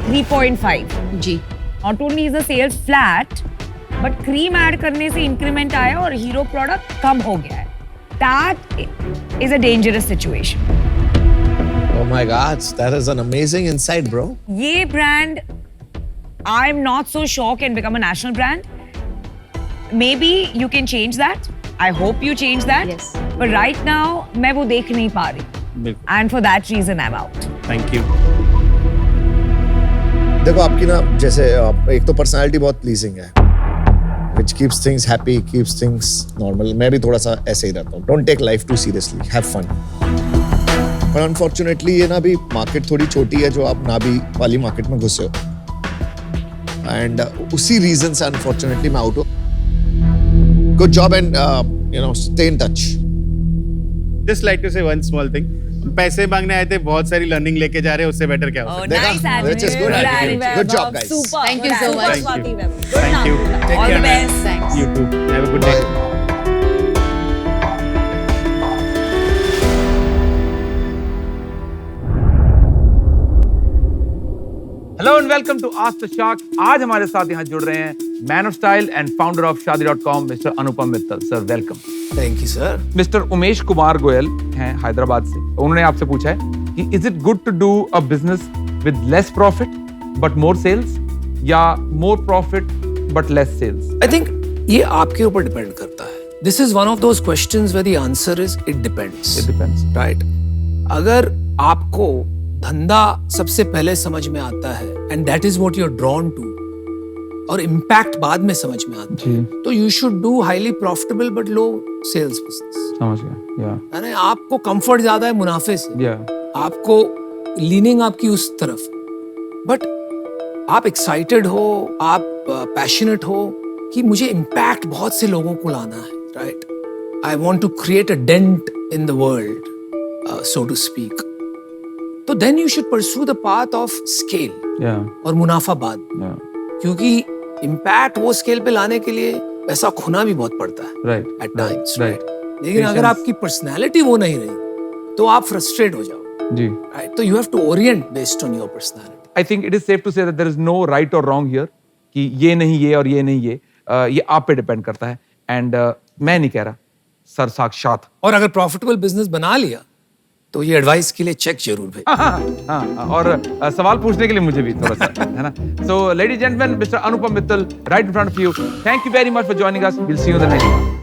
3.5. Ji. Not only is the sales flat, but cream add करने से increment आया और hero product कम हो गया है. That is a dangerous situation. Oh my God, that is an amazing insight, bro. ये brand, I'm not so sure can become a national brand. Maybe you can change that. I hope you change that. Yes. But right now, मैं वो देख नहीं पा रही. बिल्कुल। And for that reason, I'm out. Thank you. देखो, आपकी ना जैसे एक तो पर्सनालिटी बहुत प्लीजिंग है, which keeps things happy, keeps things normal. मैं भी थोड़ा सा ऐसे ही रहता हूँ. Don't take life too seriously. Have fun. पर अनफॉर्चुनेटली ये ना भी मार्केट थोड़ी छोटी है जो आप ना भी वाली मार्केट में घुसे हो, एंड उसी रीजन से अनफॉर्चुनेटली मैं आउट हूँ. Good job and stay in touch. Just like to say one small thing, पैसे मांगने आए थे, बहुत सारी लर्निंग लेके जा रहे हैं, उससे बेटर क्या हो सकता है? Nice attitude. Which is good attitude. Good job, guys. Super. Thank you so much. Thank you. Take All care, the man. best. Thanks. You too. Have a good day. Hello and welcome to ask the shark. आज हमारे साथ यहाँ जुड़ रहे हैं man of style and founder of शादी.com mister Anupam Mittal. Sir welcome. Thank you sir. Mister Umesh Kumar Goyal हैं हैदराबाद से। उन्होंने आपसे पूछा है कि is it good to do a business with less profit but more sales या more profit but less sales? I think ये आपके ऊपर डिपेंड करता है। This is one of those questions where the answer is it depends. It depends. Right. अगर आपको धंधा सबसे पहले समझ में आता है and that is what you are drawn to, और इम्पैक्ट बाद में समझ में आता जी है, तो you should do highly profitable but low sales business. समझ गया यानी आपको कंफर्ट ज्यादा है मुनाफे से, या आपको लीनिंग आपकी उस तरफ, बट आप एक्साइटेड हो, आप पैशनेट हो कि मुझे इम्पैक्ट बहुत से लोगों को लाना है, right? I want to create a dent in the world, so to speak. तो then you should pursue the path of scale या और मुनाफा बाद, क्योंकि इम्पैक्ट वो स्केल पे लाने के लिए पैसा खोना भी बहुत पड़ता है राइट एट टाइम्स, राइट लेकिन अगर आपकी पर्सनैलिटी वो नहीं रही तो आप फ्रस्ट्रेट हो जाओ, जी राइट? तो you have to orient based on your personality. I think it is safe to say that there is no right और रॉन्ग हियर कि ये नहीं ये और ये नहीं ये आप पे डिपेंड करता है एंड मैं नहीं कह रहा सर साक्षात और अगर प्रॉफिटेबल बिजनेस बना लिया तो ये एडवाइस के लिए चेक जरूर भेज। हाँ और सवाल पूछने के लिए मुझे भी थोड़ा सा है ना। So ladies and gentleman, mister Anupam Mittal right in front of you, thank you very much for joining us, will see you in the next one.